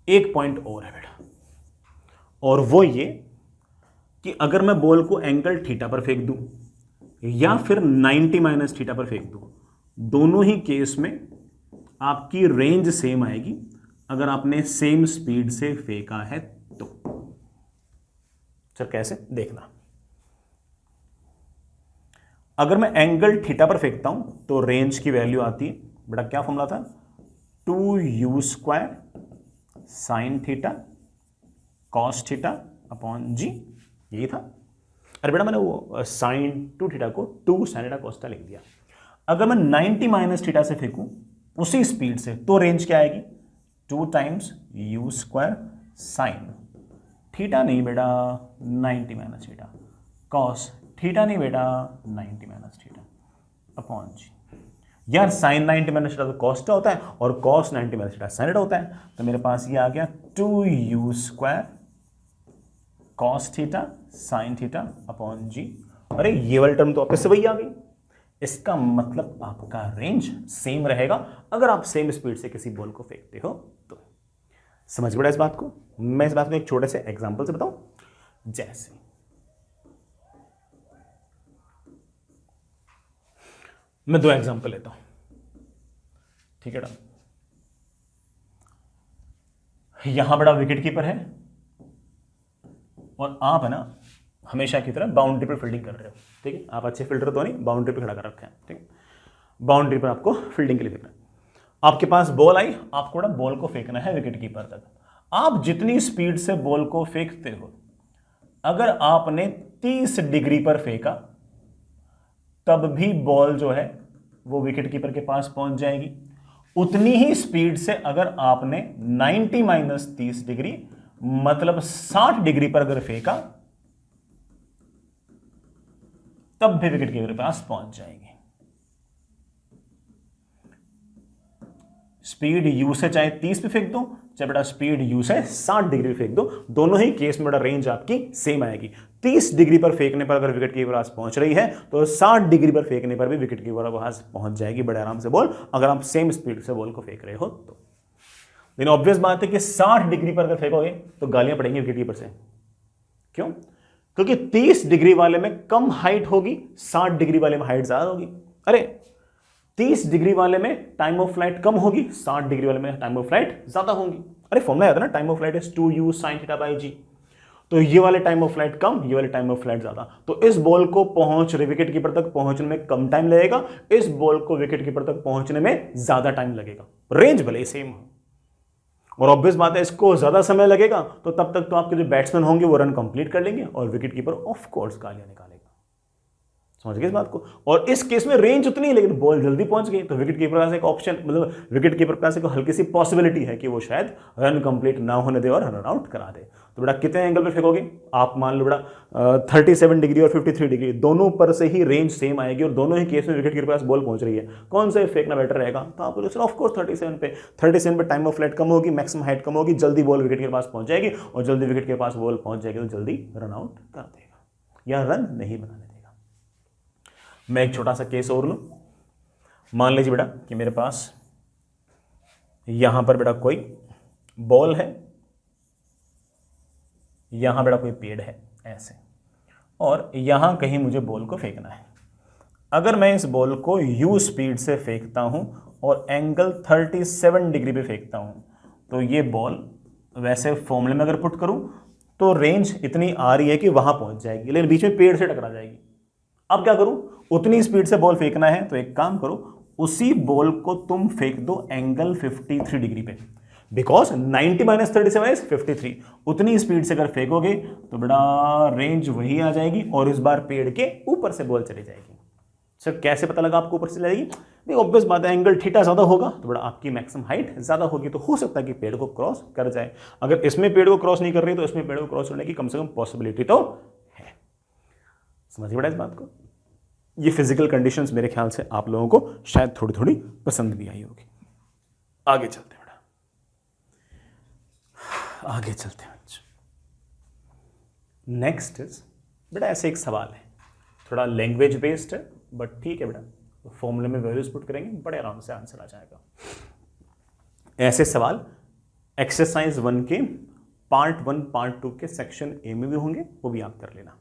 एक पॉइंट और है बेटा, और वो ये कि अगर मैं बॉल को एंगल थीटा पर फेंक दूं या फिर 90 - थीटा पर फेंक दूं, दोनों ही केस में आपकी रेंज सेम आएगी अगर आपने सेम स्पीड से फेंका है तो। सर कैसे, देखना। अगर मैं एंगल थीटा पर फेंकता हूं तो रेंज की वैल्यू आती है बेटा, क्या फॉर्मूला था, 2u² sin theta cos θ/g, यही था। अरे बेटा मैंने वो sin 2 थीटा को 2 sin θ cos θ लिख दिया। अगर मैं 90 - थीटा से फेंकूं उसी स्पीड से तो रेंज क्या आएगी, 2 times u² sin थीटा नहीं बेटा 90 - थीटा, cos थीटा नहीं बेटा 90 - थीटा/g। यार sin 90 - थीटा तो cos थीटा होता है और cos 90 - थीटा sin थीटा होता है, तो मेरे पास ये आ गया 2u² cos theta sin θ/g। अरे ये वाली टर्म तो वापस से वही आ गई। इसका मतलब आपका रेंज सेम रहेगा अगर आप सेम स्पीड से किसी बॉल को फेंकते हो तो। समझ पड़ा इस बात को? मैं इस बात को एक छोटे से एग्जांपल से बताऊं, जैसे मैं 2 एग्जांपल लेता हूं, ठीक है ना। यहां बड़ा विकेट कीपर है और आप है ना हमेशा की तरह बाउंड्री पर फील्डिंग कर रहे हो, ठीक है। आप अच्छे फील्डर तो नहीं, बाउंड्री पे खड़ा कर रखे हैं, ठीक है। बाउंड्री पर आपको फील्डिंग के लिए फेंकना है। आपके पास बॉल आई, आपको ना बॉल को फेंकना है विकेट कीपर तक। आप जितनी स्पीड से बॉल को फेंकते हो, अगर आपने 30 डिग्री पर फेंका तब भी बॉल जो है वो विकेट कीपर के पास पहुंच जाएगी। उतनी ही स्पीड से अगर आपने 90 - 30 डिग्री मतलब 60 डिग्री पर अगर फेंका तब भी विकेट कीपर के पास पहुंच जाएगी। स्पीड यू से चाहे 30 पे फेंक दो, चाहे बेटा स्पीड यू से 60 डिग्री फेंक दो, दोनों ही केस में बेटा रेंज आपकी सेम आएगी। 30 डिग्री पर फेंकने पर अगर विकेट कीपर पास पहुंच रही है तो 60 डिग्री पर फेंकने पर भी विकेट कीपर पास पहुंच जाएगी बड़े आराम से बॉल, अगर आप सेम स्पीड से बॉल को फेंक रहे हो तो। लेकिन ऑब्वियस बात है कि 60 डिग्री पर अगर फेंकोगे तो गालियां पड़ेंगी विकेट कीपर से। क्यों? क्योंकि 30 डिग्री वाले में कम हाइट होगी, 60 डिग्री वाले में हाइट ज्यादा होगी। अरे 30 डिग्री वाले में टाइम ऑफ फ्लाइट कम होगी, 60 डिग्री वाले में टाइम ऑफ फ्लाइट ज्यादा होगी। अरे फॉर्मूला याद है ना, time of flight is 2u sin θ/g। तो ये वाले टाइम ऑफ फ्लाइट कम, ये वाले टाइम ऑफ फ्लाइट ज्यादा, तो इस बॉल को पहुंच रहे विकेट कीपर तक पहुंचने में कम टाइम लगेगा, इस बॉल को विकेट कीपर तक पहुंचने में ज्यादा टाइम लगेगा। रेंज भले ही सेम हो, और ऑब्वियस बात है इसको ज्यादा समय लगेगा तो तब तक तो आपके जो बैट्समैन होंगे वो रन कंप्लीट कर लेंगे और विकेट कीपर ऑफ कोर्स गालियां निकालेगा। समझ गए इस बात को? और इस केस में रेंज उतनी है लेकिन बॉल जल्दी पहुंच गई, तो विकेट कीपर के पास एक ऑप्शन, मतलब विकेट कीपर के पास एक हल्की सी पॉसिबिलिटी है कि वो शायद रन कंप्लीट ना होने दे और रन आउट करा दे। तो बेटा कितने एंगल पे फेंकोगे आप? मान लो बेटा 37 डिग्री और 53 डिग्री दोनों पर से ही रेंज सेम आएगी और दोनों ही केस में विकेट कीपर के पास बॉल पहुंच रही है, कौन सा फेंकना बेटर रहेगा? तो आप बोलोगे ऑफ कोर्स 37 पे टाइम ऑफ फ्लाइट कम होगी, मैक्सिमम हाइट कम होगी, जल्दी बॉल विकेट के पास पहुंच जाएगी और जल्दी विकेट के पास बॉल पहुंच जाएगी तो जल्दी रन आउट कर देगा या रन नहीं बनाने देगा। मैं एक छोटा सा केस और लूं, मान लीजिए बेटा कि मेरे पास यहां पर बेटा कोई बॉल है, यहां बेटा कोई पेड़ है ऐसे, और यहां कहीं मुझे बॉल को फेंकना है। अगर मैं इस बॉल को u स्पीड से फेंकता हूं और एंगल 37 डिग्री पे फेंकता हूं तो ये बॉल वैसे फॉर्मूले में अगर पुट करूं तो रेंज इतनी आ रही है कि वहां पहुंच जाएगी, लेकिन बीच में पेड़ से टकरा जाएगी। अब क्या करूं? उतनी स्पीड से बॉल फेंकना है तो एक काम करो, उसी बॉल को तुम फेंक दो एंगल 53 डिग्री पे। Because 90 minus 37 is 53। उतनी स्पीड से अगर फेंकोगे तो बड़ा रेंज वही आ जाएगी और इस बार पेड़ के ऊपर से बॉल चली जाएगी। सर कैसे पता लगा आपको ऊपर से जाएगी? नहीं, ऑब्वियस बात है, एंगल थीटा ज्यादा होगा तो बड़ा आपकी मैक्सिमम हाइट ज्यादा होगी, तो हो सकता है कि पेड़ को क्रॉस कर जाए। अगर इसमें पेड़ को क्रॉस नहीं कर रही तो इसमें पेड़ को क्रॉस करने की कम से कम पॉसिबिलिटी तो है। समझिए बड़ा इस बात को। ये फिजिकल कंडीशंस मेरे ख्याल से आप लोगों को शायद थोड़ी थोड़ी पसंद भी आई होगी। आगे चलते हैं बेटा, आगे चलते हैं। नेक्स्ट इज बेटा, ऐसे एक सवाल है, थोड़ा लैंग्वेज बेस्ड है बट ठीक है बेटा, तो फॉर्मूले में वैल्यूज पुट करेंगे, बड़े आराम से आंसर आ जाएगा। ऐसे सवाल एक्सरसाइज 1 के पार्ट 1 पार्ट 2 के सेक्शन ए में भी होंगे, वो भी आप कर लेना।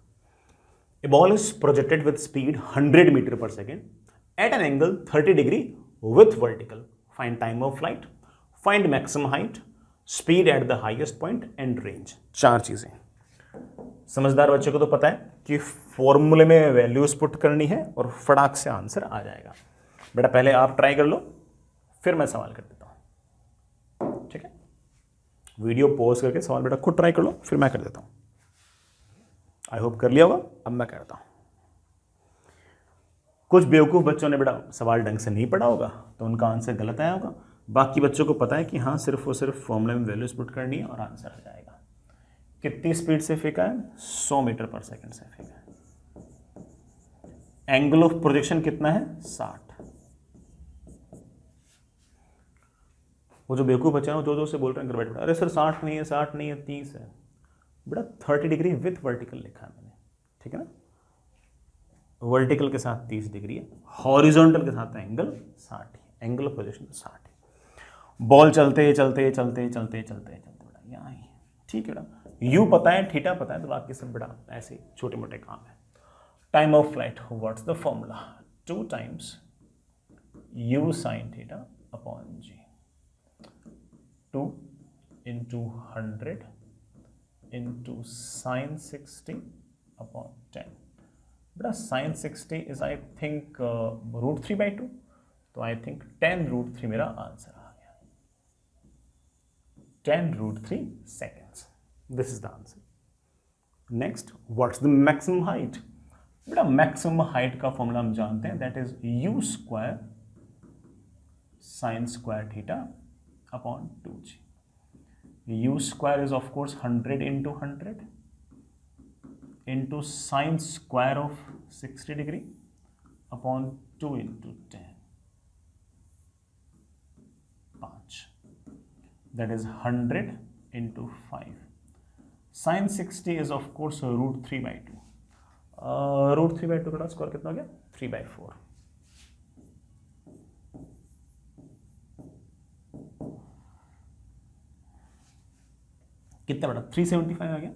A ball is projected with speed 100 meter per second at an angle 30 degree with vertical. Find time of flight, find maximum height, speed at the highest point and range. 4 चीजें। समझदार बच्चे को तो पता है कि फॉर्मूले में वैल्यूज पुट करनी है और फटाक से आंसर आ जाएगा। बेटा पहले आप ट्राई कर लो, फिर मैं सवाल कर देता हूं, ठीक है? वीडियो पॉज करके सवाल बेटा खुद ट्राई कर लो, फिर मैं कर देता हूं। आई होप कर लिया होगा, अब मैं करता हूं। कुछ बेवकूफ बच्चों ने बेटा सवाल ढंग से नहीं पढ़ा होगा तो उनका आंसर गलत आया होगा। बाकी बच्चों को पता है कि हाँ सिर्फ और सिर्फ फॉर्मूले में वैल्यूज पुट करनी है और आंसर आ जाएगा। कितनी स्पीड से फेंका है? 100 मीटर पर सेकंड से फेंका है। एंगल ऑफ प्रोजेक्शन कितना है? 60। वो जो बेवकूफ बच्चे हैं जो से बोल रहे हैं घर बैठे, अरे सर 60 नहीं है, 60 नहीं है, 30 है। बेटा 30 डिग्री विथ वर्टिकल लिखा है मैंने, ठीक है ना? वर्टिकल के साथ 30 डिग्री है, हॉरिजॉन्टल के साथ एंगल 60 है, एंगल ऑफ पोजीशन 60 है। बॉल चलते चलते चलते चलते चलते चलते बेटा यहाँ ही, ठीक है बेटा। यू पता है, थीटा पता है, तो बाकी सब बेटा ऐसे छोटे मोटे काम है। Time of flight, what's the formula? 2 times u sin theta upon g, 2 into 100 into sin 60 upon 10। बेटा sin 60 is I think √3/2, तो I think 10√3 मेरा आंसर आ गया। 10√3 seconds, this is the answer। Next, what's the maximum height? बेटा maximum height का formula हम जानते हैं, that is u square sin square theta upon 2g। u square is of course 100 into 100 into sine square of 60 degree upon 2 into 10, 5, that is 100 into 5। sine 60 is of course √3/2। √3/2 का square कितना हो गया? 3/4। कितना बड़ा? 375 आ गया।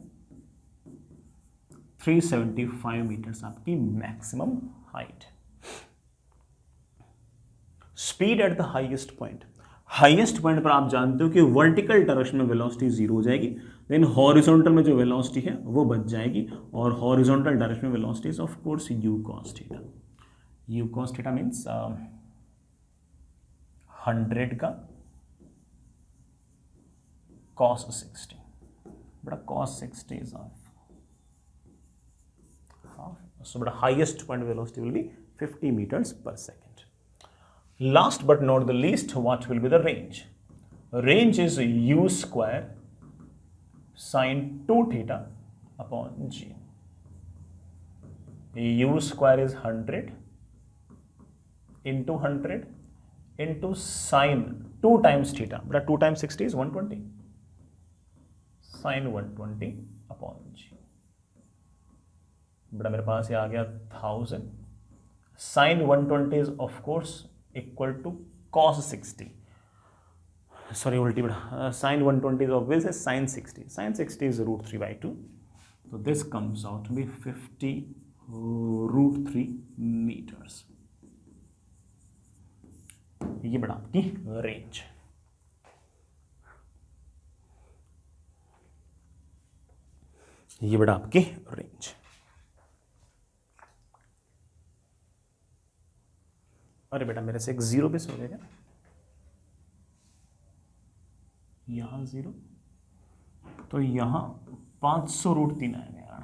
375 मीटर्स आपकी maximum height. Speed at the highest point, highest point पर आप जानते हो कि वर्टिकल डायरेक्शन में वेलोसिटी 0 हो जाएगी, देन हॉरिजॉन्टल में जो वेलोसिटी है वो बच जाएगी, और हॉरिजॉन्टल डायरेक्शन में velocity is of course u cos theta. u cos theta means 100 का cos 60। बड़ा cos 60 is half, so बड़ा highest point velocity will be 50 meters per second। Last but not the least, what will be the range? Range is u square sin 2 theta upon g। u square is 100 into 100 into sin 2 times theta, बड़ा 2 times 60 is 120, sin 120 upon g। बड़ा मेरे पास ये आ गया 1000। sin 120 is of course equal to cos 60, sorry उल्टी बड़ा, sin 120 is obvious है sin 60, sin 60 is √3/2, तो this comes out to be 50 √3 meters. ये बड़ा आपकी रेंज। ये बड़ा आपकी रेंज। अरे बेटा मेरे से एक 0 मिस हो गया क्या? 0, तो यहाँ 500√3 आएगा,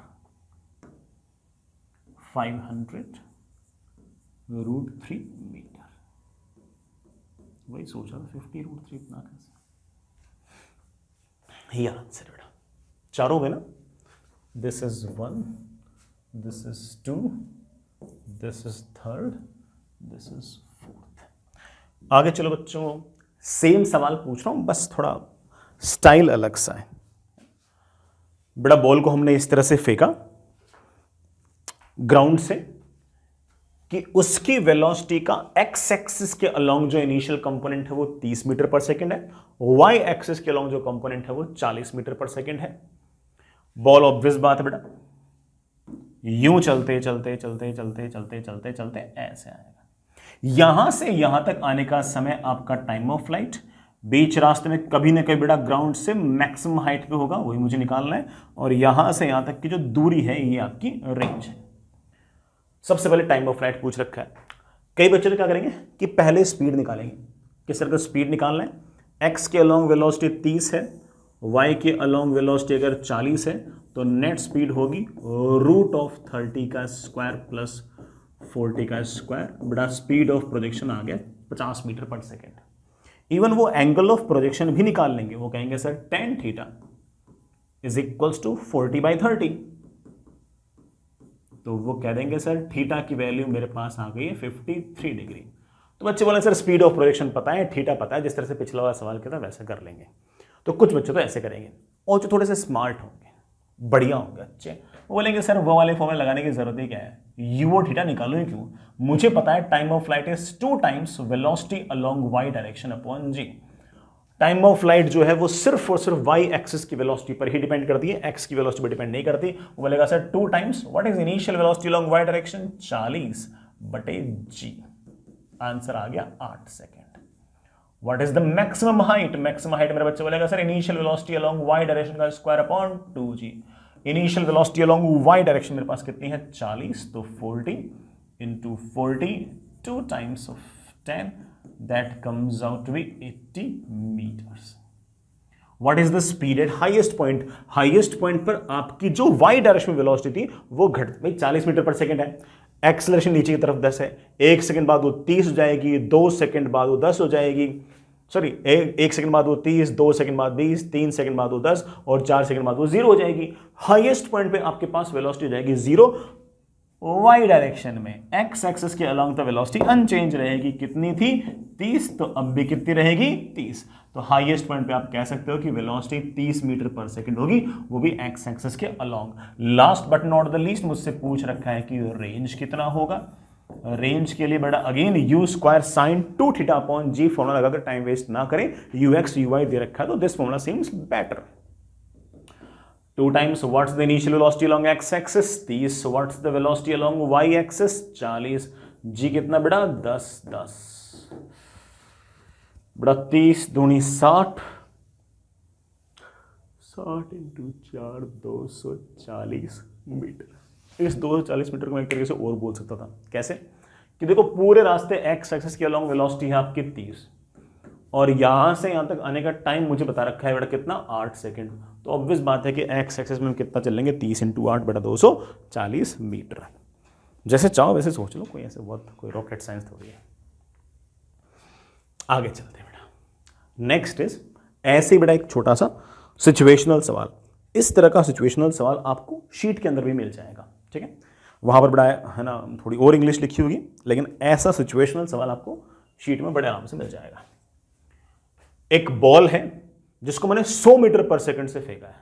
500√3 मीटर। वही सोचा 50√3 इतना कैसे, ये आंसर बेटा। चारों में ना, this is 1, this is 2, this is 3rd, this is 4th। आगे चलो बच्चों, सेम सवाल पूछ रहा हूं, बस थोड़ा स्टाइल अलग सा है। बड़ा बॉल को हमने इस तरह से फेंका ग्राउंड से कि उसकी वेलोसिटी का एक्स एक्सिस के अलोंग जो इनिशियल कंपोनेंट है वो 30 मीटर पर सेकेंड है, वाई एक्सिस के अलोंग जो कंपोनेंट है वो 40 मीटर पर सेकेंड है। बॉल ऑब्वियस बात है बेटा, यूं चलते चलते चलते चलते चलते चलते चलते ऐसे आएगा। यहां से यहां तक आने का समय आपका टाइम ऑफ फ्लाइट, बीच रास्ते में कभी ना कभी बेटा ग्राउंड से मैक्सिमम हाइट पे होगा, वही मुझे निकालना है। और यहां से यहां तक की जो दूरी है ये आपकी रेंज है। सबसे पहले टाइम ऑफ फ्लाइट पूछ रखा है। कई बच्चे तो क्या करेंगे कि पहले स्पीड निकालेंगे। किस तरह का स्पीड निकालना है, एक्स के अलोंग वेलोसिटी 30 है, वाई के अलोंग वेलोसिटी अगर 40 है, तो नेट स्पीड होगी √30 का स्क्वायर प्लस 40 का स्क्वायर। बड़ा स्पीड ऑफ प्रोजेक्शन आ गया 50 मीटर पर सेकेंड। इवन वो एंगल ऑफ प्रोजेक्शन भी निकाल लेंगे, वो कहेंगे sir tan theta is equals to 40/30, तो वो कह देंगे सर थीटा की वैल्यू मेरे पास आ गई है 53 डिग्री। तो बच्चे बोले सर स्पीड ऑफ प्रोजेक्शन पता है, थीटा पता है, जिस तरह से पिछला वाला सवाल किया था वैसे कर लेंगे। तो कुछ बच्चे तो ऐसे करेंगे, और जो थोड़े से स्मार्ट होंगे, बढ़िया होंगे अच्छे, वो बोलेंगे सर वो वाले फॉर्मूला लगाने की जरूरत ही क्या है, यू और थीटा निकालो ही क्यों, मुझे पता है time of flight is 2 times velocity along Y direction upon g. Time of flight जो है वो सिर्फ और सिर्फ वाई एक्सिस की वेलोसिटी पर ही डिपेंड करती है, एक्स की वेलोसिटी पर डिपेंड नहीं करती। वो बोलेगा sir 2 times what is initial velocity along Y direction, 40/g। Answer आ गया 8 second. What is the maximum height, maximum height मेरे बच्चे बोलेगा sir initial velocity along Y direction का square upon 2g। Initial velocity along Y direction मेरे पास कितनी है 40, तो 40 into 40, 2 times of 10, that comes out to be 80 meters. What is the speed at highest point? Highest point पर आपकी जो y direction में वेलोसिटी थी वो घट, भाई 40 मीटर पर सेकेंड है, एक्सेलरेशन नीचे की तरफ 10 है, 1 सेकंड बाद वो 30 हो जाएगी, 2 सेकंड बाद वो 10 हो जाएगी, सॉरी 1 सेकंड बाद वो 30, 2 सेकंड बाद 20, 3 सेकंड बाद वो 10 और 4 सेकंड बाद वो 0 हो जाएगी। हाईएस्ट पॉइंट पे आपके पास वेलोसिटी हो जाएगी 0 वाई डायरेक्शन में, एक्स एक्सिस के अलोंग द वेलोसिटी अनचेंज रहेगी। कितनी थी 30, तो अब भी कितनी रहेगी 30। तो हाईएस्ट पॉइंट पे आप कह सकते हो कि वेलोसिटी 30 मीटर पर सेकंड होगी, वो भी एक्स एक्सिस के along. Last but not the least मुझसे पूछ रखा है कि रेंज कितना होगा। रेंज के लिए बड़ा again u square sine 2 theta upon g formula लगाकर टाइम वेस्ट ना करें, यू एक्स यू वाई दे रखा है तो this formula seems better. 2 times what's the initial velocity along x axis 30, what's the velocity along y axis 40, g कितना बड़ा 10 10 बड़ा 30 दूनी 60, 60 इंटू 4 240 मीटर। इस 240 मीटर को मैं एक तरीके से और बोल सकता था, कैसे कि देखो पूरे रास्ते x एक्सिस के अलॉन्ग वेलोसिटी है आपकी 30 और यहां से यहां तक आने का टाइम मुझे बता रखा है बेटा कितना 8 सेकंड। तो ऑब्वियस बात है कि एक्स एक्सिस में कितना चलेंगे 30 इंटू 8 बेटा 240 मीटर। जैसे चाहो वैसे सोच लो, कोई ऐसे बहुत कोई रॉकेट साइंस थोड़ी है। आगे चलते हैं बेटा। नेक्स्ट इज ऐसे बेटा एक छोटा सा सिचुएशनल सवाल। इस तरह का सिचुएशनल सवाल आपको शीट के अंदर भी मिल जाएगा, ठीक है। वहां पर बड़ा है ना थोड़ी और इंग्लिश लिखी होगी, लेकिन ऐसा सिचुएशनल सवाल आपको शीट में बड़े आराम से मिल जाएगा। एक बॉल है जिसको मैंने 100 मीटर पर सेकंड से फेंका है,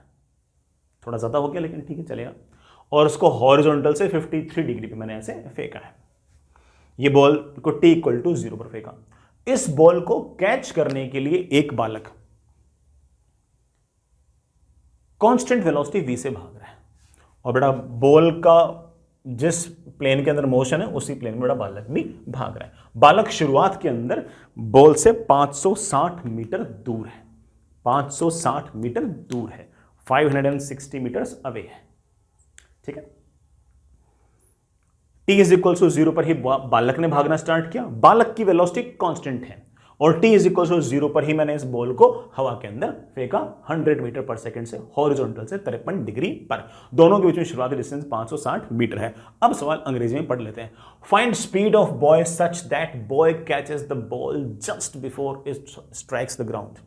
थोड़ा ज्यादा हो गया लेकिन ठीक है चलेगा, और उसको हॉरिजॉन्टल से 53 डिग्री पे मैंने ऐसे फेंका है। ये बॉल को t इक्वल टू 0 पर फेंका। इस बॉल को कैच करने के लिए एक बालक कांस्टेंट वेलोसिटी v से भाग रहा है, और बेटा बॉल का जिस प्लेन के अंदर मोशन है उसी प्लेन में बड़ा बालक भी भाग रहा है। बालक शुरुआत के अंदर बॉल से 560 मीटर दूर है, 560 मीटर दूर है, 560 मीटर्स अवे है, ठीक है। t इज इक्वल टू 0 पर ही बालक ने भागना स्टार्ट किया। बालक की वेलोसिटी कांस्टेंट है और t इज इक्वल टू 0 पर ही मैंने इस बॉल को हवा के अंदर फेंका 100 मीटर पर सेकंड से हॉरिजॉन्टल से 53 डिग्री पर। दोनों के बीच में शुरुआती डिस्टेंस 560 मीटर है। अब सवाल अंग्रेजी में पढ़ लेते हैं। Find speed of boy such that boy catches the ball just before it strikes the ground.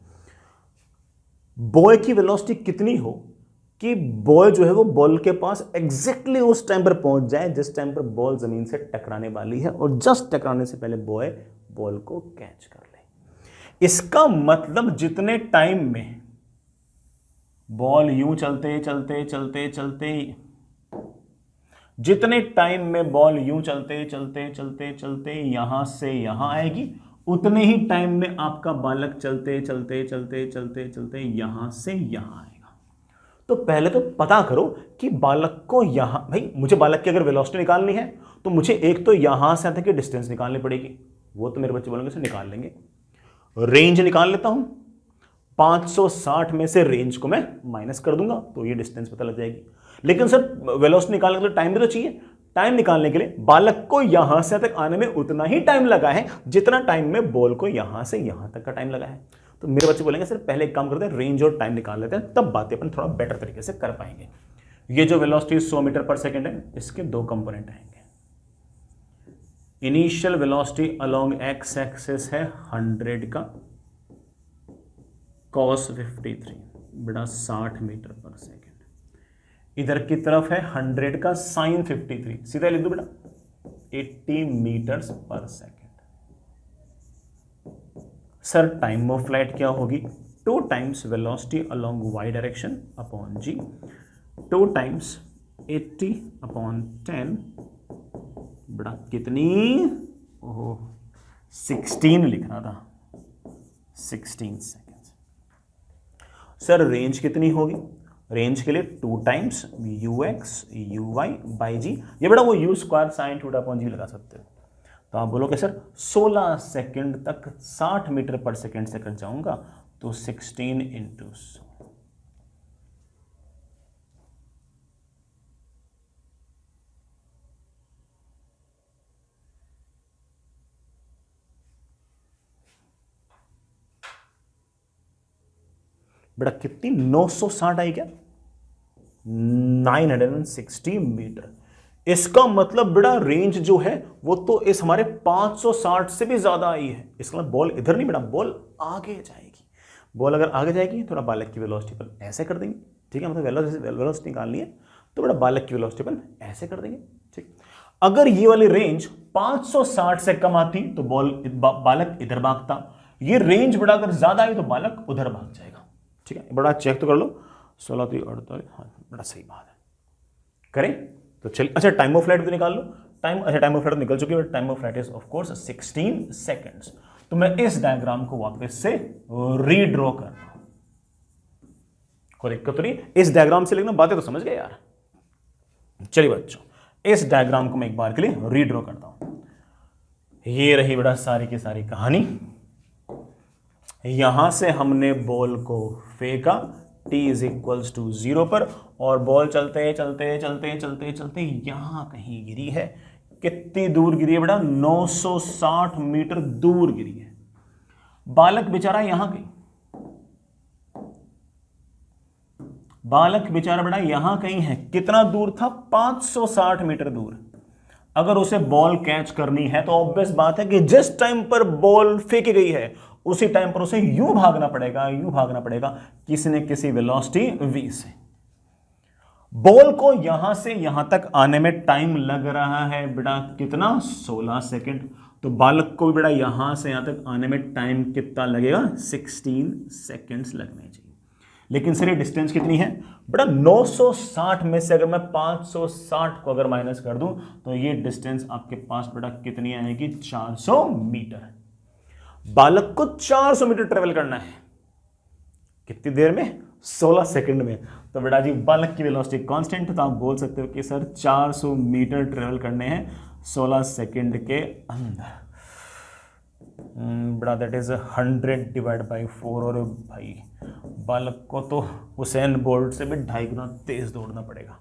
Boy की वेलोसिटी कितनी हो कि बॉय जो है वो बॉल के पास एग्जैक्टली उस टाइम पर पहुंच जाए जिस टाइम पर बॉल जमीन से टकराने वाली है, और जस्ट टकराने से पहले बॉय बॉल को कैच कर ले। इसका मतलब जितने टाइम में बॉल यूं चलते चलते चलते चलते, जितने टाइम में बॉल यूं चलते चलते चलते चलते यहां से यहां आएगी, उतने ही टाइम में आपका बालक चलते चलते चलते चलते चलते यहां से यहां आएगा। तो पहले तो पता करो कि बालक को यहां, भाई मुझे बालक की अगर वेलोसिटी निकालनी है तो मुझे एक तो यहां से तक की डिस्टेंस निकालनी पड़ेगी, वो तो मेरे बच्चे बोलेंगे सर निकाल लेंगे। रेंज निकाल लेता हूं, 560 में से रेंज को मैं माइनस कर दूंगा तो ये डिस्टेंस पता लग जाएगी। लेकिन सर वेलोसिटी निकालने के लिए टाइम भी तो चाहिए। टाइम निकालने के लिए बालक को यहां से तक आने में उतना ही टाइम लगा है जितना टाइम में बॉल को यहां से यहां तक का टाइम लगा है। तो मेरे बच्चे बोलेंगे सर पहले एक काम करते हैं, रेंज और टाइम निकाल लेते हैं, तब बातें अपन थोड़ा बेटर तरीके से कर पाएंगे। ये जो वेलोसिटी 100 मीटर पर सेकेंड है, इसके दो कंपोनेंट आएंगे। Initial velocity along X axis है 100 का cos 53 बड़ा 60 मीटर पर सेकेंड। इधर की तरफ है 100 का sin 53, सीधा लिख दो बेटा 80 मीटर्स पर second. Sir time of flight क्या होगी? 2 times velocity along y direction upon g, 2 times 80 upon 10 बड़ा कितनी, ओह 16 लिखना था, 16 सेकेंड्स। सर रेंज कितनी होगी? रेंज के लिए 2 times ux uy by g, ये बड़ा वो u square sine theta upon g लगा सकते हो। तो आप बोलोगे सर 16 सेकंड तक 60 मीटर पर सेकंड से कर जाऊंगा तो 16 इंटू 100। बेटा कितनी 960 आई क्या? 960 मीटर। इसका मतलब बेटा रेंज जो है वो तो इस हमारे 560 से भी ज्यादा आई है। इसका मतलब बॉल इधर नहीं बेटा, बॉल आगे जाएगी। बॉल अगर आगे जाएगी थोड़ा बालक की वेलोसिटी पर ऐसे कर देंगे, ठीक है, मतलब वेलोसिटी निकालनी है तो बेटा बालक की वेलोसिटी पर ऐसे कर देंगे, ठीक। अगर ये वाली रेंज 560 से कम आती तो बालक इधर भागता, ये रेंज बेटा अगर ज्यादा आई तो बालक उधर भाग जाएगा, ठीक है। बड़ा चेक तो कर लो, 16 3 48, हाँ बड़ा सही बात है, करें तो चलिए। अच्छा टाइम ऑफ फ्लाइट भी निकाल लो। टाइम ऑफ फ्लाइट निकल चुकी है, time of flight is of course 16 seconds. तो मैं इस डायग्राम को वापस से रीड्रॉ कर रहा हूं, कोई दिक्कत तो नहीं, इस डायग्राम से लिखना, बातें तो समझ गए यार। चलिए बच्चों इस डायग्राम को मैं एक बार के लिए रीड्रॉ करता हूं। ये रही बेटा सारी की सारी कहानी। यहां से हमने बॉल को फेंका t इज इक्वल्स टू 0 पर, और बॉल चलते चलते चलते चलते चलते यहां कहीं गिरी है। कितनी दूर गिरी है बेटा? 960 मीटर दूर गिरी है। बालक बेचारा यहां कहीं, बालक बेचारा बेटा यहां कहीं है। कितना दूर था? 560 मीटर दूर। अगर उसे बॉल कैच करनी है तो ऑब्वियस बात है कि जिस टाइम पर बॉल फेंकी गई है उसी टाइम पर उसे यूं भागना पड़ेगा, यूं भागना पड़ेगा किसी न किसी वेलोसिटी v से। बॉल को यहां से यहां तक आने में टाइम लग रहा है बेटा कितना? 16 सेकंड। तो बालक को भी बेटा यहां से यहां तक आने में टाइम कितना लगेगा? 16 सेकंड्स लगने चाहिए। लेकिन सर ये डिस्टेंस कितनी है बेटा? 960 में से अगर मैं 560 को अगर माइनस कर दूं तो ये डिस्टेंस आपके पास बेटा कितनी आएगी? 400 मीटर। बालक को 400 मीटर ट्रेवल करना है, कितनी देर में? 16 सेकंड में। तो बेटा जी बालक की वेलोसिटी कांस्टेंट है, तो आप बोल सकते हो कि सर 400 मीटर ट्रेवल करने हैं 16 सेकंड के अंदर। बेटा दैट इज 100 डिवाइड बाई 4। और भाई बालक को तो हुसैन बोल्ट से भी 2.5 गुना तेज दौड़ना पड़ेगा,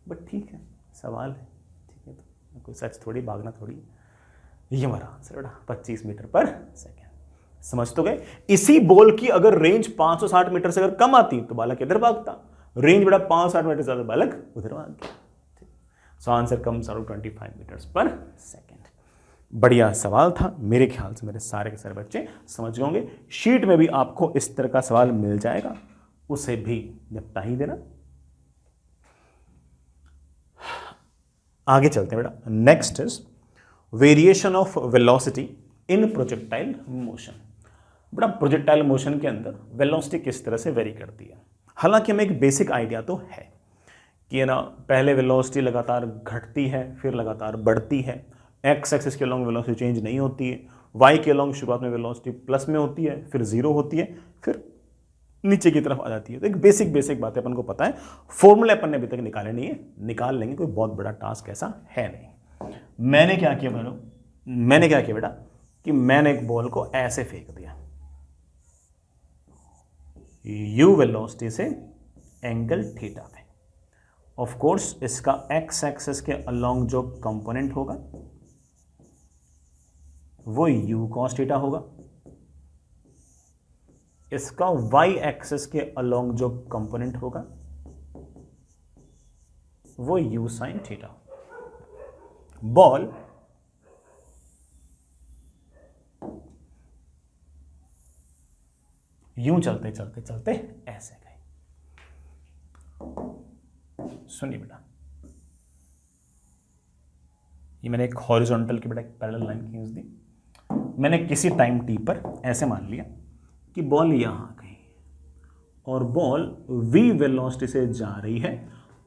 बट ठीक है सवाल है, ठीक है, तो कोई सच थोड़ी, भागना थोड़ी। ये हमारा आंसर बेटा 25 मीटर पर सेकेंड। समझ तो गए। इसी बॉल की अगर रेंज 560 मीटर से अगर कम आती तो बालक इधर भागता, रेंज बड़ा 560 मीटर से बालक उधर भाग गया। So answer comes out 25 meters पर सेकेंड। बढ़िया सवाल था, मेरे ख्याल से मेरे सारे के सारे बच्चे समझ गए होंगे। शीट में भी आपको इस तरह का सवाल मिल जाएगा, उसे भी निपटा ही देना। आगे चलते हैं बेटा। Next is variation of velocity in projectile motion. बेटा प्रोजेक्टाइल मोशन के अंदर वेलोसिटी किस तरह से वेरी करती है। हालांकि हमें एक बेसिक आइडिया तो है कि है ना, पहले वेलोसिटी लगातार घटती है फिर लगातार बढ़ती है। एक्स एक्सिस के अलॉन्ग वेलोसिटी चेंज नहीं होती है, वाई के अलॉन्ग शुरुआत में वेलोसिटी प्लस में होती है, फिर जीरो होती है, फिर नीचे की तरफ आ जाती है। तो एक बेसिक बातें अपन को पता है, फॉर्मूले अपन ने अभी तक निकाले नहीं है, निकाल लेंगे, कोई बहुत बड़ा टास्क ऐसा है नहीं। मैंने क्या किया बेटा कि मैंने एक बॉल को ऐसे फेंक दिया, यू वेलोसिटी से एंगल थीटा पे। ऑफ कोर्स इसका एक्स एक्सिस के अलॉन्ग जो कंपोनेंट होगा वो यू कॉस थीटा होगा, इसका वाई एक्सिस के अलॉन्ग जो कंपोनेंट होगा वो यू साइन थीटा। बॉल यूं चलते चलते चलते ऐसे गई। सुनिए बेटा, ये मैंने एक हॉरिजॉन्टल की बेटा एक पैरेलल लाइन खींच दी। मैंने किसी टाइम टी पर ऐसे मान लिया कि बॉल यहां गई और बॉल v वेलोसिटी से जा रही है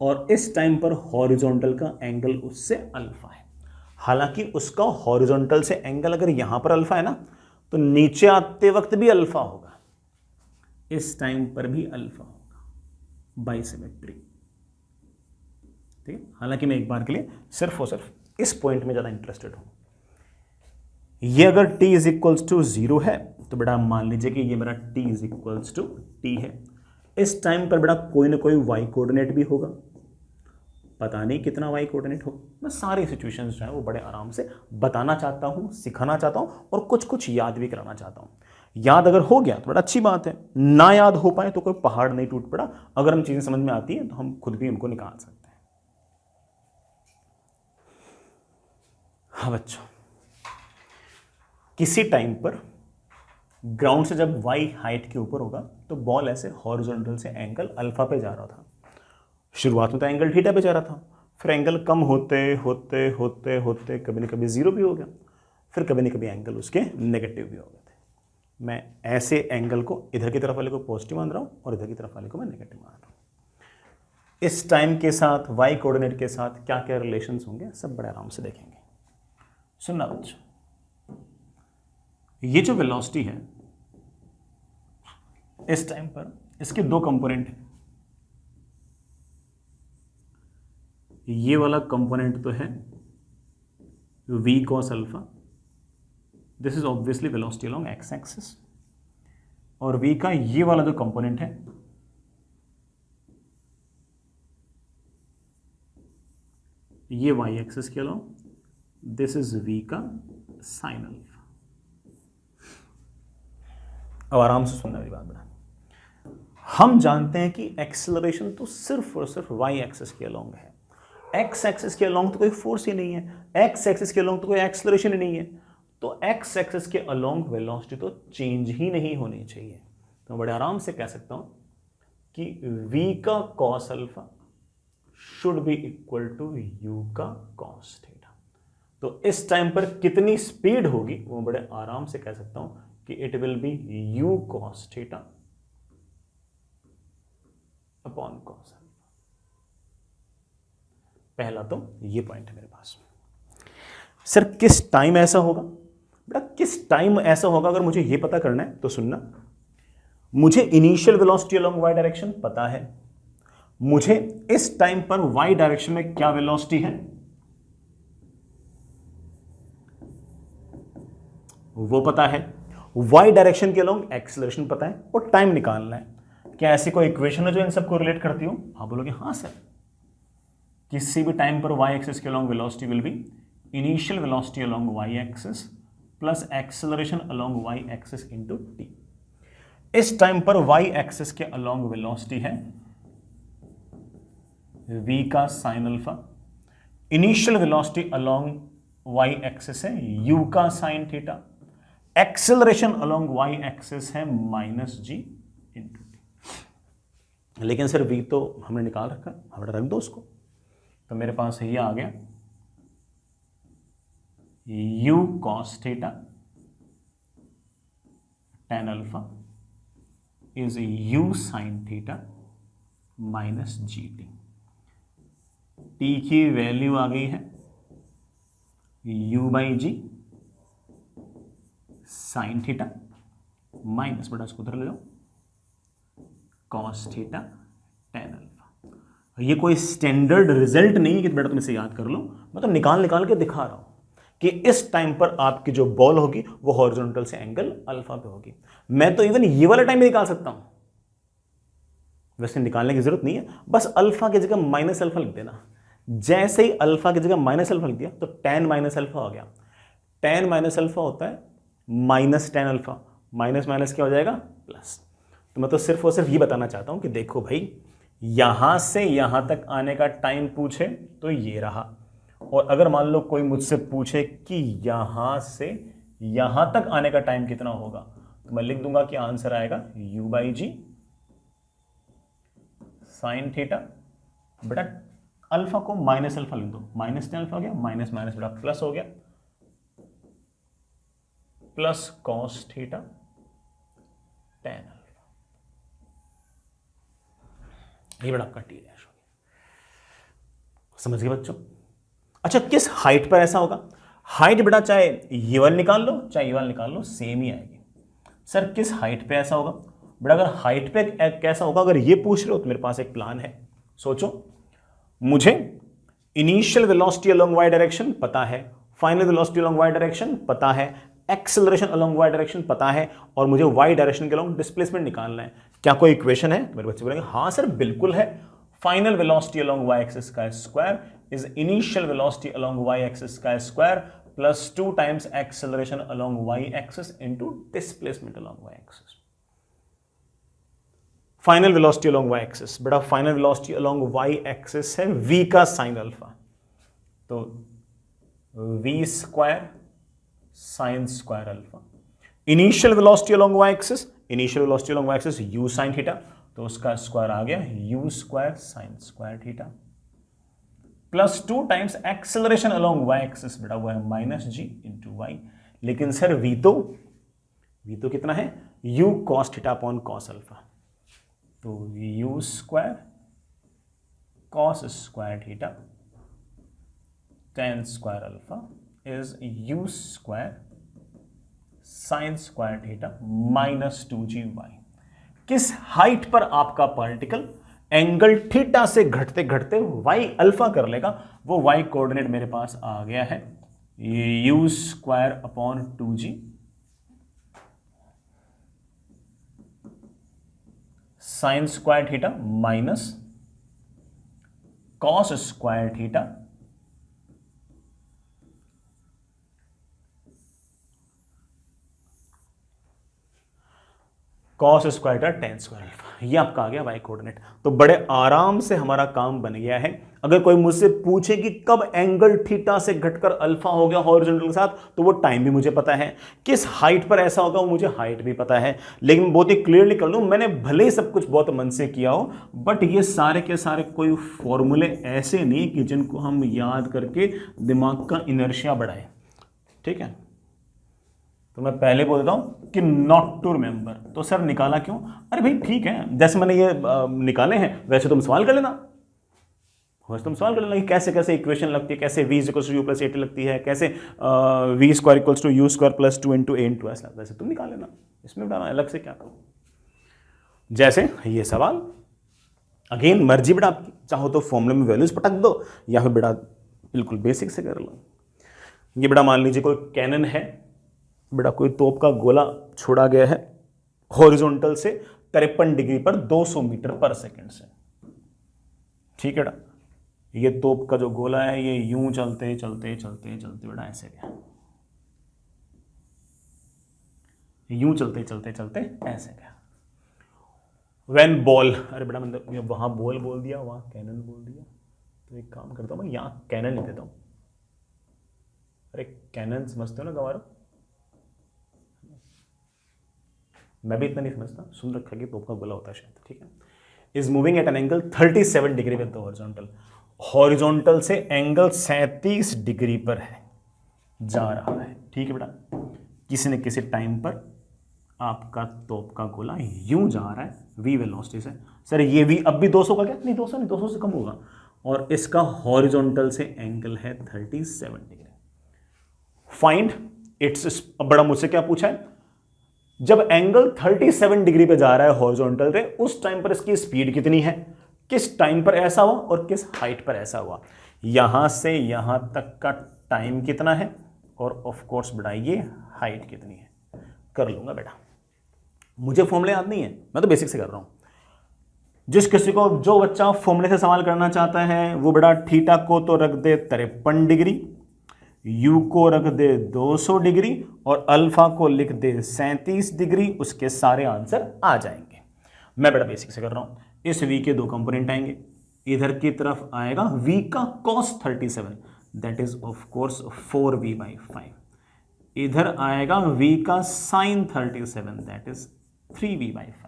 और इस टाइम पर हॉरिजॉन्टल का एंगल उससे अल्फा है। हालांकि उसका हॉरिजॉन्टल से एंगल अगर यहां पर अल्फा है ना, तो नीचे आते वक्त भी अल्फा होगा, इस टाइम पर भी अल्फा होगा, बाई सिमेट्री। ठीक है। हालांकि मैं एक बार के लिए सिर्फ और सिर्फ इस पॉइंट में ज्यादा इंटरेस्टेड हूं। ये अगर t इज इक्वल्स टू 0 है तो बेटा मान लीजिए कि ये मेरा t is equals to t है। इस टाइम पर बेटा कोई ना कोई y कोऑर्डिनेट भी होगा, पता नहीं कितना y कोऑर्डिनेट होगा। मैं सारी सिचुएशंस जो है वो बड़े आराम से बताना चाहता हूं, सिखाना चाहता हूं और कुछ कुछ याद भी कराना चाहता हूं। याद अगर हो गया तो बड़ा अच्छी बात है, ना याद हो पाए तो कोई पहाड़ नहीं टूट पड़ा। अगर हम चीजें समझ में आती हैं तो हम खुद भी उनको निकाल सकते हैं। हाँ बच्चों, किसी टाइम पर ग्राउंड से जब y हाइट के ऊपर होगा तो बॉल ऐसे हॉरिजॉन्टल से एंगल अल्फा पे जा रहा था। शुरुआत में तो एंगल थीटा पे जा रहा था, फिर एंगल कम होते होते होते होते कभी न कभी जीरो भी हो गया, फिर कभी न कभी एंगल उसके नेगेटिव भी हो गए थे। मैं ऐसे एंगल को इधर की तरफ वाले को पॉजिटिव मान रहा हूं और इधर की तरफ वाले को मैं नेगेटिव मान रहा हूं। इस टाइम के साथ y कोऑर्डिनेट के साथ क्या क्या रिलेशंस होंगे सब बड़े आराम से देखेंगे। सुनना बच्चों, ये जो वेलोसिटी है इस टाइम पर इसके दो कंपोनेंट हैं। ये वाला कंपोनेंट तो है v cos alpha, this is obviously velocity along X axis, और v का ये वाला जो कंपोनेंट है ये y एक्सिस के अलोंग, दिस इज v का साइन अल्फा। अब आराम से सुनना मेरी बात बेटा। हम जानते हैं कि एक्सेलरेशन तो सिर्फ और सिर्फ y एक्सिस के अलोंग है, x एक्सिस के अलोंग तो कोई फोर्स ही नहीं है, x एक्सिस के अलोंग तो कोई एक्सेलरेशन ही नहीं है, तो x एक्सिस के अलोंग वेलोसिटी तो चेंज ही नहीं होनी चाहिए। तो मैं बड़े आराम से कह सकता हूं कि v का cos alpha should be equal to u का cos थीटा। तो इस टाइम पर कितनी स्पीड होगी वो बड़े आराम से कह सकता हूं कि it will be u cos theta upon cos alpha. पहला तो ये पॉइंट है मेरे पास। सर किस टाइम ऐसा होगा? बेटा किस टाइम ऐसा होगा अगर मुझे ये पता करना है तो सुनना, मुझे initial velocity along y direction पता है, मुझे इस टाइम पर y डायरेक्शन में क्या वेलोसिटी है वो पता है, y डायरेक्शन के अलोंग एक्सेलरेशन पता है और टाइम निकालना है। क्या ऐसी कोई इक्वेशन है जो इन सबको रिलेट करती हो? आप बोलोगे हाँ सर, किसी भी टाइम पर y एक्सिस के along velocity will be initial velocity along y axis plus acceleration along Y axis into t. इस टाइम पर वाई एक्सिस के अलोंग वेलोसिटी है v का sine alpha, initial velocity along Y axis है u का sine theta, acceleration along Y axis है minus g into t. लेकिन sir v तो हमने निकाल रखा, हमने रख दो उसको, तो मेरे पास ये आ गया u cos theta tan alpha is u sin theta minus g t. T की वैल्यू आ गई है u by g sine theta minus बटा इसको उधर ले जाओ कॉस थीटा टेन अल्फा। ये कोई स्टैंडर्ड रिजल्ट नहीं है कि बेटा तुम इसे याद कर लो, मैं तो निकाल के दिखा रहा हूं कि इस टाइम पर आपकी जो बॉल होगी वो हॉरिजॉन्टल से एंगल अल्फा पे होगी। मैं तो इवन ये वाला टाइम भी निकाल सकता हूं, वैसे निकालने की जरूरत नहीं है, बस अल्फा की जगह माइनस अल्फा लिख देना। जैसे ही अल्फा की जगह माइनस अल्फा लिख दिया तो टेन माइनस अल्फा हो गया। टेन माइनस अल्फा होता है minus tan alpha, minus minus क्या हो जाएगा प्लस। तो मैं तो सिर्फ और सिर्फ ये बताना चाहता हूं कि देखो भाई, यहां से यहां तक आने का टाइम पूछे तो ये रहा, और अगर मान लो कोई मुझसे पूछे कि यहां से यहां तक आने का टाइम कितना होगा, तो मैं लिख दूंगा कि आंसर आएगा u by g sine theta, बेटा अल्फा को माइनस अल्फा लिख दो, माइनस टेन अल्फा हो गया, माइनस माइनस बेटा प्लस हो गया, plus cos theta tan alpha. ये बेटा आपका टी डैश हो गया। समझ गए बच्चों? अच्छा, किस हाइट पर ऐसा होगा? हाइट बेटा चाहे ये वाली निकाल लो चाहे ये वाली निकाल लो, सेम ही आएगी। सर किस हाइट पे ऐसा होगा? बेटा अगर हाइट पे कैसा होगा अगर ये पूछ रहे हो तो मेरे पास एक प्लान है। सोचो, मुझे initial velocity along Y direction पता है, final velocity along Y direction पता है, एक्सेलरेशन अलोंग वाई डायरेक्शन पता है, और मुझे वाई डायरेक्शन के अलोंग डिस्प्लेसमेंट निकालना है। क्या कोई इक्वेशन है? मेरे बच्चे बोलेंगे हाँ सर बिल्कुल है। Final velocity along Y axis का square is initial velocity along Y axis का square plus 2 times acceleration along Y axis into displacement along Y axis. Final velocity along Y axis, बेटा final velocity along Y axis है v का sine alpha, तो v square sine square alpha. Initial velocity along Y axis, initial velocity along Y axis u sine theta, तो उसका square आ गया u square sine square theta plus 2 times acceleration along Y axis, बेटा वो है minus g into y. लेकिन sir v तो कितना है? u cos theta upon cos alpha, तो u square cos square theta tan square alpha is u square sine square theta minus 2g y. किस height पर आपका पार्टिकल एंगल थीटा से घटते घटते वाई अल्फा कर लेगा, वो वाई कोऑर्डिनेट मेरे पास आ गया है u square upon 2g sign square theta minus cos square theta cos square theta tan square alpha. ये आपका आ गया वाई कोऑर्डिनेट। तो बड़े आराम से हमारा काम बन गया है। अगर कोई मुझसे पूछे कि कब एंगल थीटा से घटकर अल्फा हो गया हॉरिजॉन्टल के साथ, तो वो टाइम भी मुझे पता है। किस हाइट पर ऐसा होगा वो मुझे हाइट भी पता है। लेकिन बहुत ही क्लियरली कर लूं, मैंने भले ही सब कुछ बहुत मन से किया हो, बट ये सारे के सारे कोई फॉर्मूले ऐसे नहीं कि जिनको हम याद करके दिमाग का इनर्शिया बढ़ाए। ठीक है, तो मैं पहले बोल देता हूं कि नॉट टू रिमेंबर। तो सर निकाला क्यों? अरे भाई ठीक है, जैसे मैंने ये निकाले हैं वैसे तुम सवाल कर लेना, वैसे तुम सवाल कर लेना कि कैसे कैसे इक्वेशन लगती है, कैसे v equals to u plus a t लगती है, कैसे v square equals to u square plus 2 into a into s, वैसे तुम निकाल लेना, इसमें बताना अलग से क्या करूँ। जैसे ये सवाल अगेन मर्जी बेटा आपकी, चाहो तो फॉर्मूले में वैल्यूज पटक दो या फिर बेटा बिल्कुल बेसिक से कर लो। ये बेटा मान लीजिए कोई कैनन है, बेटा कोई तोप का गोला छोड़ा गया है हॉरिजॉन्टल से 53 डिग्री पर 200 मीटर पर सेकंड से। ठीक है बेटा, ये तोप का जो गोला है ये यूं चलते चलते चलते चलते बेटा ऐसे गया, यूं चलते चलते चलते ऐसे गया। व्हेन बॉल, अरे बेटा मतलब वहां बॉल बोल दिया, वहां कैनन बोल दिया, तो एक काम करता हूं मैं यहां कैनन लिख देता हूं। अरे कैनन समझते हो ना गवारो? मैं भी इतना नहीं समझता, सुन रखा कि तोप का गोला होता है शायद, ठीक है। Is moving at an angle 37 degree with the horizontal, horizontal से एंगल 37 डिग्री पर है, जा रहा है, ठीक है बेटा। किसी न किसी टाइम पर आपका तोप का गोला यूं जा रहा है v वेलोसिटी से। सर ये v अब भी 200 का क्या? नहीं 200 नहीं, 200 से कम होगा, और इसका हॉरिजॉन्टल से एंगल है 37 डिग्री। फाइंड इट्स, बड़ा मुझसे क्या पूछा है, जब एंगल 37 डिग्री पे जा रहा है हॉरिजॉन्टल पे, उस टाइम पर इसकी स्पीड कितनी है, किस टाइम पर ऐसा हुआ और किस हाइट पर ऐसा हुआ, यहां से यहां तक का टाइम कितना है, और ऑफ कोर्स बेटा ये हाइट कितनी है। कर लूंगा बेटा, मुझे फॉर्मूले याद नहीं है, मैं तो बेसिक से कर रहा हूं। जिस किसी को, जो बच्चा फॉर्मूले से सवाल करना चाहता है वो बेटा थीटा को तो रख दे 53 डिग्री, यू को रख दे 200 डिग्री, और अल्फा को लिख दे 37 डिग्री, उसके सारे आंसर आ जाएंगे। मैं बेटा बेसिक से कर रहा हूं। इस v के दो कंपोनेंट आएंगे, इधर की तरफ आएगा v का cos 37, that is of course 4v/5, इधर आएगा v का sin 37, दैट इज 3v/5।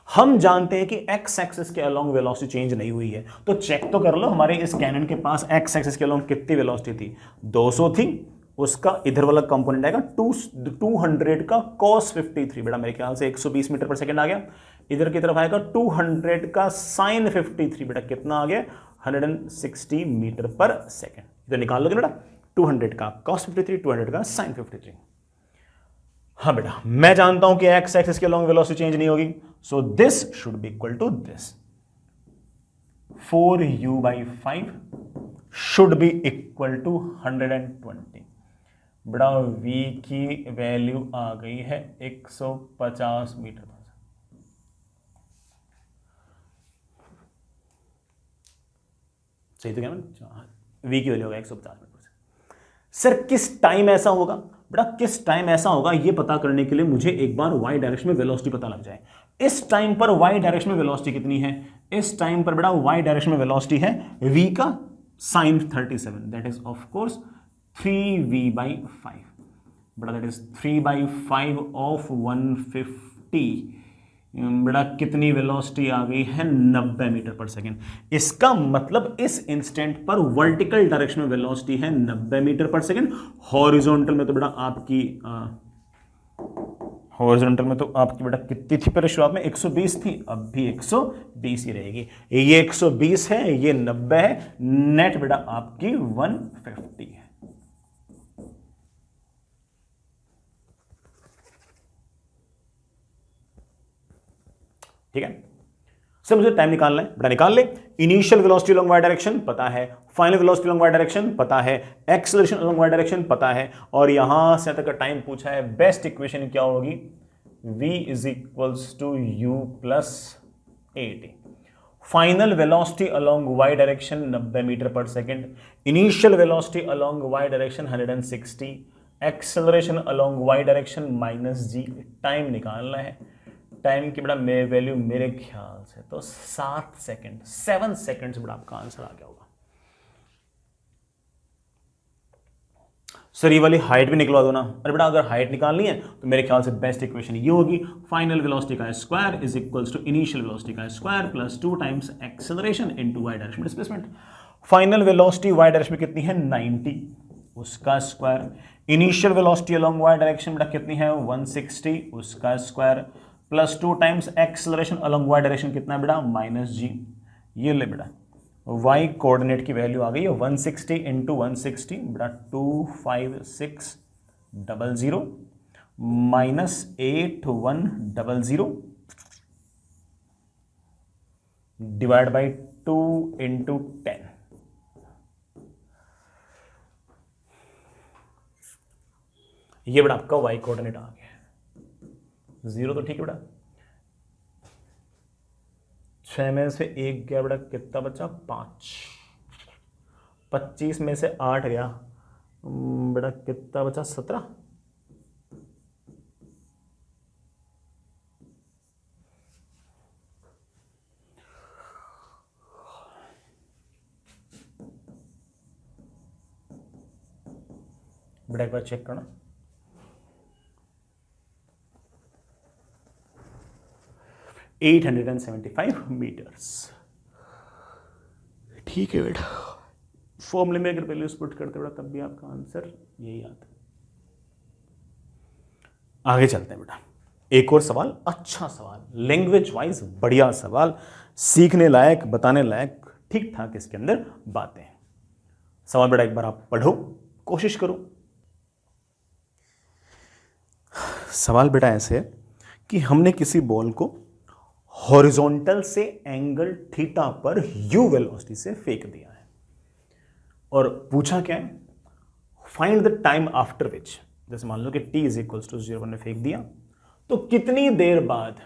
हम जानते हैं कि x एक्सिस के अलोंग वेलोसिटी चेंज नहीं हुई है, तो चेक तो कर लो हमारे इस कैनन के पास x एक्सिस के अलोंग कितनी वेलोसिटी थी, 200 थी, उसका इधर वाला कंपोनेंट आएगा 200 का cos 53, बेटा मेरे ख्याल से 120 मीटर पर सेकंड आ गया। इधर की तरफ आएगा 200 का sin 53, बेटा कितना आ गया, 160 मीटर पर सेकंड। इधर निकाल लोगे बेटा, 200 का cos 53, 200 का sin 53। हाँ बेटा, मैं जानता हूं कि x एक्सिस के अलोंग वेलोसिटी चेंज नहीं होगी, so this should be equal to this, 4u/5 should be equal to 120। बेटा v की वैल्यू आ गई है 150 मीटर पर। सही तो क्या v की वैल्यू होगा 150 मीटर पर। सर किस टाइम ऐसा होगा, बेटा किस टाइम ऐसा होगा ये पता करने के लिए मुझे एक बार y डायरेक्शन में वेलोसिटी पता लग जाए। इस टाइम पर y डायरेक्शन में वेलोसिटी कितनी है, इस टाइम पर बेटा y डायरेक्शन में वेलोसिटी है v का sin 37, that is of course 3v/5, बेटा दैट इज 3/5 ऑफ 150, बेटा कितनी वेलोसिटी आ गई है, 90 मीटर पर सेकेंड। इसका मतलब इस इंस्टेंट पर वर्टिकल डायरेक्शन में वेलोसिटी है 90 मीटर पर सेकेंड, हॉरिजॉन्टल में तो बेटा आपकी बेटा कितनी थी पहले शुरुआत में, 120 थी, अब भी 120 ही रहेगी। ये 120 है, ये 90 है, नेट बेटा आपकी 150 है। ठीक है सर, मुझे टाइम निकालना है, बेटा निकाल ले। Initial velocity along Y direction पता है, final velocity along Y direction पता है, एक्सेलरेशन अलोंग वाई डायरेक्शन पता है, और यहां से तक का टाइम पूछा है। बेस्ट इक्वेशन क्या होगी, v is equals to u plus 80। Final velocity along Y direction 90 metre पर second, initial velocity along Y direction 160, acceleration along Y direction -g। Time निकालना है, टाइम की बड़ा वैल्यू मेरे ख्याल से तो 7 सेकेंड, 7 सेकेंड्स बड़ा आपका आंसर आ गया होगा। सर ये वाली हाइट भी निकलवा दो ना। अरे बेटा अगर हाइट निकालनी है तो मेरे ख्याल से बेस्ट इक्वेशन ये होगी, फाइनल वेलोसिटी का square is equals to initial velocity का square plus 2 times acceleration into Y direction displacement. Final velocity Y direction में कितनी है, 90, उसका square. Initial velocity along Y direction बेटा कितनी है, 160, उसका square plus 2 times acceleration along Y direction कितना है बेटा, -g। ये ले बेटा y कोऑर्डिनेट की वैल्यू आ गई है 160 इंटू 160, बेटा 25600 -8100 डिवाइड बाई 2 इंटू 10। ये बेटा आपका y कोऑर्डिनेट आ गया, 0 तो ठीक है बेटा, 6 में से 1 गया बेटा, कितना बचा, 5, 25 में से 8 गया बेटा, कितना बचा, 17, बेटा एक बार चेक करना, $875 मीटर्स। ठीक है बेटा, फॉर्मूले में अगर वैल्यूज पुट करते बेटा तब भी आपका आंसर यही आता है। आगे चलते हैं बेटा, एक और सवाल, अच्छा सवाल, लैंग्वेज वाइज बढ़िया सवाल, सीखने लायक, बताने लायक, ठीक ठाक इसके अंदर बातें हैं। सवाल बेटा एक बार आप पढ़ो, कोशिश करो। सवाल बेटा ऐसे है कि हमने किसी बॉल को हॉरिजॉन्टल से एंगल थीटा पर यू वेलोसिटी से फेंक दिया है और पूछा क्या है, find the time after which, जैसे मान लो कि t इज इक्वल्स टू 0 ने फेंक दिया तो कितनी देर बाद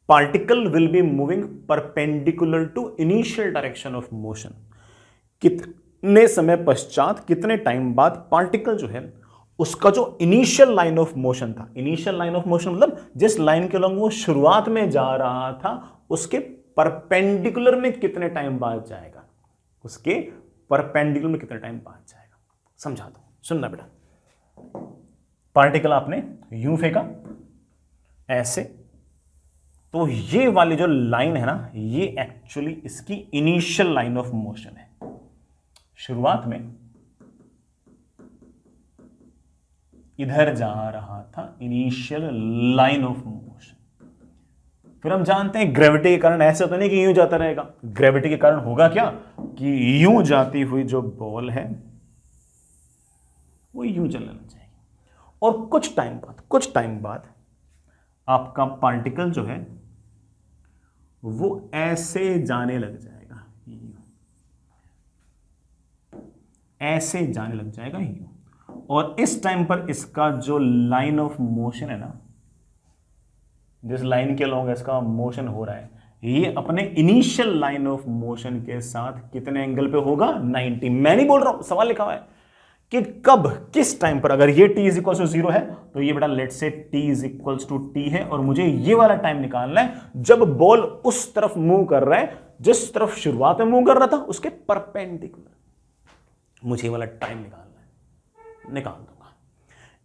particle will be moving perpendicular to initial direction of motion, कितने समय पश्चात, कितने टाइम बाद पार्टिकल जो है उसका जो इनिशियल लाइन ऑफ मोशन था, इनिशियल लाइन ऑफ मोशन मतलब जिस लाइन के अलॉन्ग वो शुरुआत में जा रहा था उसके परपेंडिकुलर में कितने टाइम बाद जाएगा, उसके परपेंडिकुलर में कितने टाइम बाद जाएगा। समझा दो, सुनना बेटा, पार्टिकल आपने यूं फेंका ऐसे, तो ये वाली जो लाइन है ना, ये एक्चुअली इसकी इनिशियल लाइन ऑफ मोशन है। शुरुआत में इधर जा रहा था, इनिशियल लाइन ऑफ मोशन। फिर हम जानते हैं ग्रेविटी के कारण ऐसा तो नहीं कि यूं जाता रहेगा, ग्रेविटी के कारण होगा क्या कि यूं जाती हुई जो बॉल है वो यूं चलने लग जाएगी और कुछ टाइम बाद आपका पार्टिकल जो है वो ऐसे जाने लग जाएगा, ऐसे जाने लग जाएगा यूं, और इस टाइम पर इसका जो लाइन ऑफ मोशन है ना, जिस लाइन के अलॉन्ग इसका मोशन हो रहा है, ये अपने इनिशियल लाइन ऑफ मोशन के साथ कितने एंगल पे होगा, 90। मैं नहीं बोल रहा हूं, सवाल लिखा हुआ है कि कब, किस टाइम पर। अगर ये t इज इक्वल टू 0 है तो ये बेटा let say t is equal to t है और मुझे ये वाला टाइम निकालना है जब बॉल उस तरफ मूव कर रहा है जिस तरफ शुरुआत में मूव कर रहा था उसके परपेंडिकुलर, मुझे ये वाला टाइम निकालना है, निकाल दूंगा।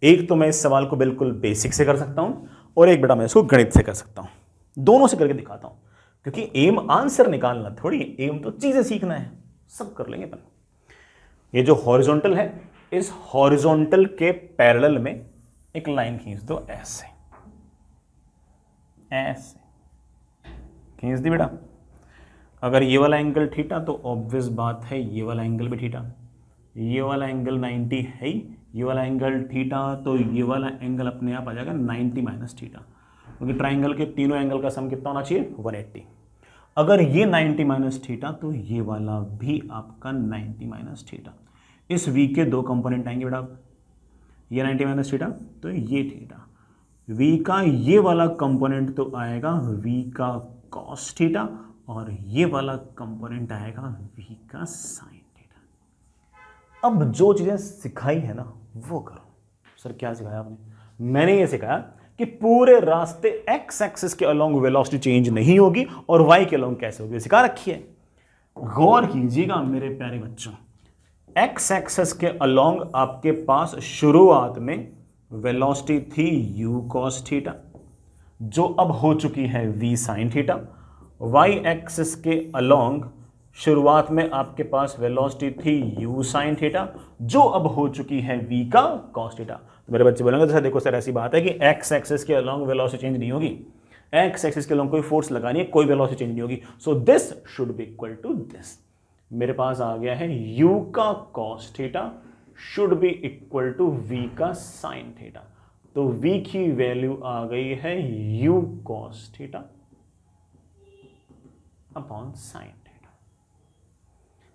एक तो मैं इस सवाल को बिल्कुल बेसिक से कर सकता हूं और एक बेटा मैं इसको गणित से कर सकता हूं, दोनों से करके दिखाता हूं, क्योंकि एम आंसर निकालना थोड़ी, एम तो चीजें सीखना है, सब कर लेंगे अपन। ये जो हॉरिजॉन्टल है, इस हॉरिजॉन्टल के पैरेलल में एक लाइन खींच दो, ऐसे ऐसे खींच दी बेटा। अगर ये वाला एंगल थीटा तो ऑब्वियस बात है ये वाला एंगल भी थीटा, ये वाला एंगल 90 है ही, ये वाला एंगल थीटा, तो ये वाला एंगल अपने आप आ जाएगा 90 माइनस थीटा, क्योंकि ट्राइंगल के तीनों एंगल का सम कितना होना चाहिए, 180। अगर ये 90 माइनस थीटा तो ये वाला भी आपका 90 माइनस थीटा। इस v के दो कंपोनेंट आएंगे बेटा, ये 90 माइनस थीटा तो ये थीटा, v का ये वाला कंपोनेंट तो आएगा v का cos थीटा और ये वाला कंपोनेंट आएगा v का sin थीटा। अब जो चीजें सिखाई है ना वो करो। सर क्या सिखाया आपने? मैंने ये सिखाया कि पूरे रास्ते x एक्सिस के अलोंग वेलोसिटी चेंज नहीं होगी और y के अलोंग कैसे होगी, सिखा रखी है। गौर कीजिएगा मेरे प्यारे बच्चों, x एक्सिस के अलोंग आपके पास शुरुआत में वेलोसिटी थी u cos थीटा जो अब हो चुकी है v sin theta. y axis के अलोंग शुरुआत में आपके पास वेलोसिटी थी u sin थीटा जो अब हो चुकी है v का cos थीटा। तो मेरे बच्चे बोलेंगे तो देखो सर ऐसी बात है कि x एक्सिस के अलोंग वेलोसिटी चेंज नहीं होगी, x एक्सिस के अलोंग कोई फोर्स लगानी है, कोई वेलोसिटी चेंज नहीं होगी, so this should be equal to this. मेरे पास आ गया है u का cos theta should be equal to v का sin थीटा, तो v की वैल्यू आ गई है u cos theta upon sin theta.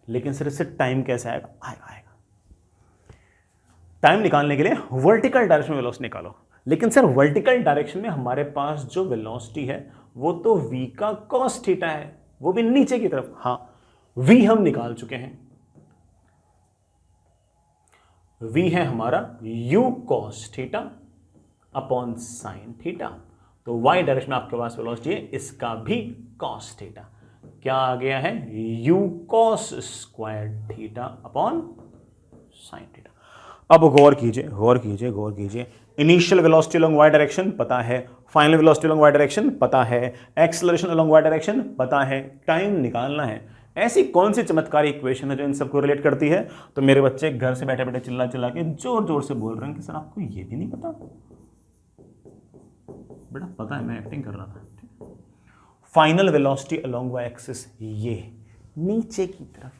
लेकिन सर इससे टाइम कैसे आएगा? आएगा। टाइम निकालने के लिए वर्टिकल डायरेक्शन में वेलोसिटी निकालो, लेकिन सर वर्टिकल डायरेक्शन में हमारे पास जो वेलोसिटी है वो तो v का cos थीटा है, वो भी नीचे की तरफ। हाँ v हम निकाल चुके हैं, v है हमारा u cos theta upon sin theta, तो y डायरेक्शन में आपके पास वेलोसिटी है इसका भी cos थीटा। क्या आ गया है? u cos square theta upon sin theta. अब गौर कीजिए, initial velocity along Y direction पता है, final velocity along Y direction पता है, एक्सेलरेशन अलोंग वाई डायरेक्शन पता है, टाइम निकालना है। ऐसी कौन सी चमत्कारी इक्वेशन है जो इन सबको रिलेट करती है? तो मेरे बच्चे घर से बैठे बैठे चिल्ला चिल्ला के जोर जोर से बोल रहे हैं कि सर आपको ये भी नहीं पता। बेटा पता है, मैं एक्टिंग कर रहा था। Final velocity along Y axis ये नीचे की तरफ,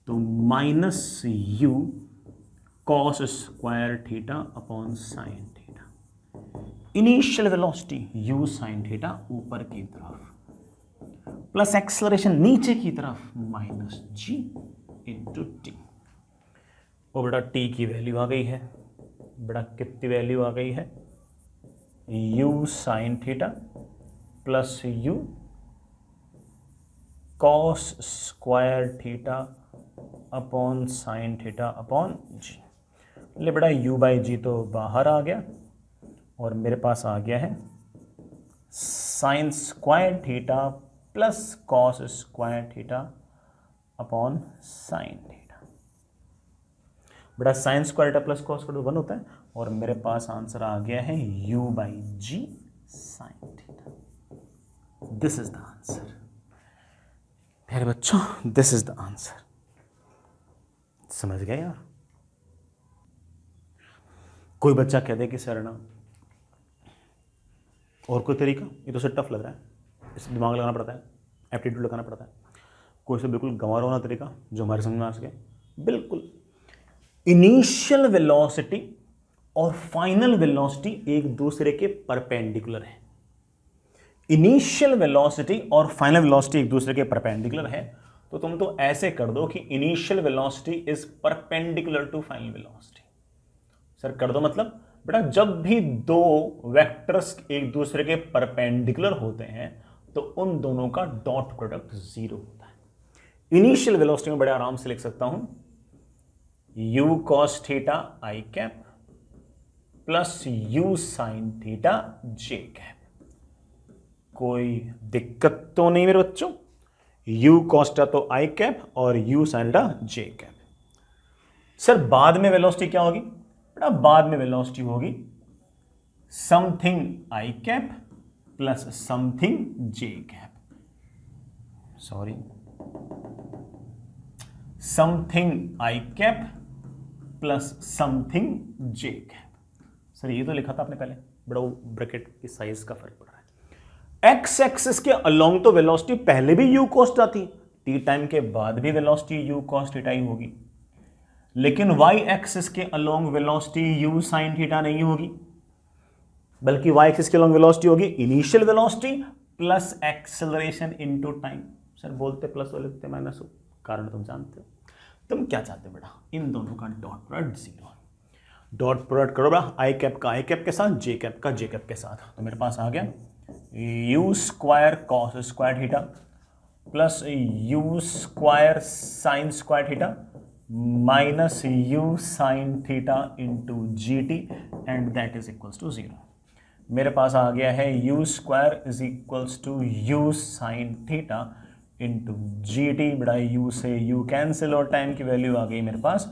तो minus u cos square theta upon sine theta. Initial velocity u sine theta ऊपर की तरफ, प्लस एक्सेलरेशन नीचे की तरफ माइनस जी इंटू टी। और बेटा टी की वैल्यू आ गई है, बेटा कितनी वैल्यू आ गई है? U sine theta plus u cos square theta upon sine theta upon g. ले बेटा u बाई जी तो बाहर आ गया और मेरे पास आ गया है sine square theta plus cos square theta upon sine theta. बेटा sine square theta plus cos square 1 होता है और मेरे पास आंसर आ गया है u by g sine theta. This is the answer मेरे बच्चों, दिस इज द आंसर। समझ गए यार? कोई बच्चा कह दे कि सर ना और कोई तरीका, ये तो सर टफ लग रहा है, इसमें दिमाग लगाना पड़ता है, एप्टीट्यूड लगाना पड़ता है, कोई से बिल्कुल गंवार होना तरीका जो हमारे समझ में आ सके? बिल्कुल। इनिशियल वेलोसिटी और फाइनल वेलोसिटी एक दूसरे के परपेंडिकुलर है। इनिशियल वेलोसिटी और फाइनल वेलोसिटी एक दूसरे के परपेंडिकुलर है, तो तुम तो ऐसे कर दो कि initial velocity is perpendicular to final velocity. Sir कर दो मतलब? बेटा जब भी दो वेक्टर्स एक दूसरे के परपेंडिकुलर होते हैं तो उन दोनों का डॉट प्रोडक्ट 0 होता है। इनिशियल वेलोसिटी में बड़े आराम से लिख सकता हूं u cos theta I cap plus u sine theta J cap. कोई दिक्कत तो नहीं मेरे बच्चों? u cos तो आई कैप और u sine theta J cap. Sir बाद में वेलोसिटी क्या होगी? बेटा बाद में वेलोसिटी होगी something I cap plus something J cap, sorry something I cap plus something J cap. Sir ये तो लिखा था आपने पहले, बड़ा ब्रैकेट की साइज का फर्क पड़ रहा है। एक्स एक्सिस के अलोंग तो वेलोसिटी पहले भी u cos थीटा थी, टी टाइम के बाद भी वेलोसिटी u cos थीटा ही होगी, लेकिन y एक्सिस के along velocity u sin theta नहीं होगी, बल्कि y एक्सिस के अलोंग वेलोसिटी होगी initial velocity plus acceleration into time. Sir बोलते प्लस हो लिखते माइनस हो, कारण तुम जानते हो। तुम क्या चाहते हो बेटा? इन दोनों का डॉट प्रोडक्ट 0। डॉट प्रोडक्ट करो बेटा आई कैप का आई कैप के साथ, जे कैप का जे कैप के साथ, तो मेरे पास आ गया u square cos square theta plus u square sine square theta minus u sine theta into g t and that is equals to 0। मेरे पास आ गया है u square is equals to u sine theta into g t. बड़ा u से u cancel और time की value आ गई मेरे पास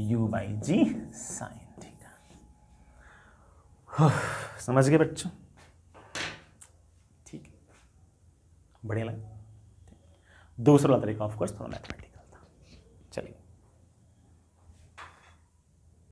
u by g sine theta. समझ गए बच्चों? ठीक है, बढ़िया लगा। दूसरा तरीका ऑफ कोर्स थोड़ा मैथमेटिकल था। चलिए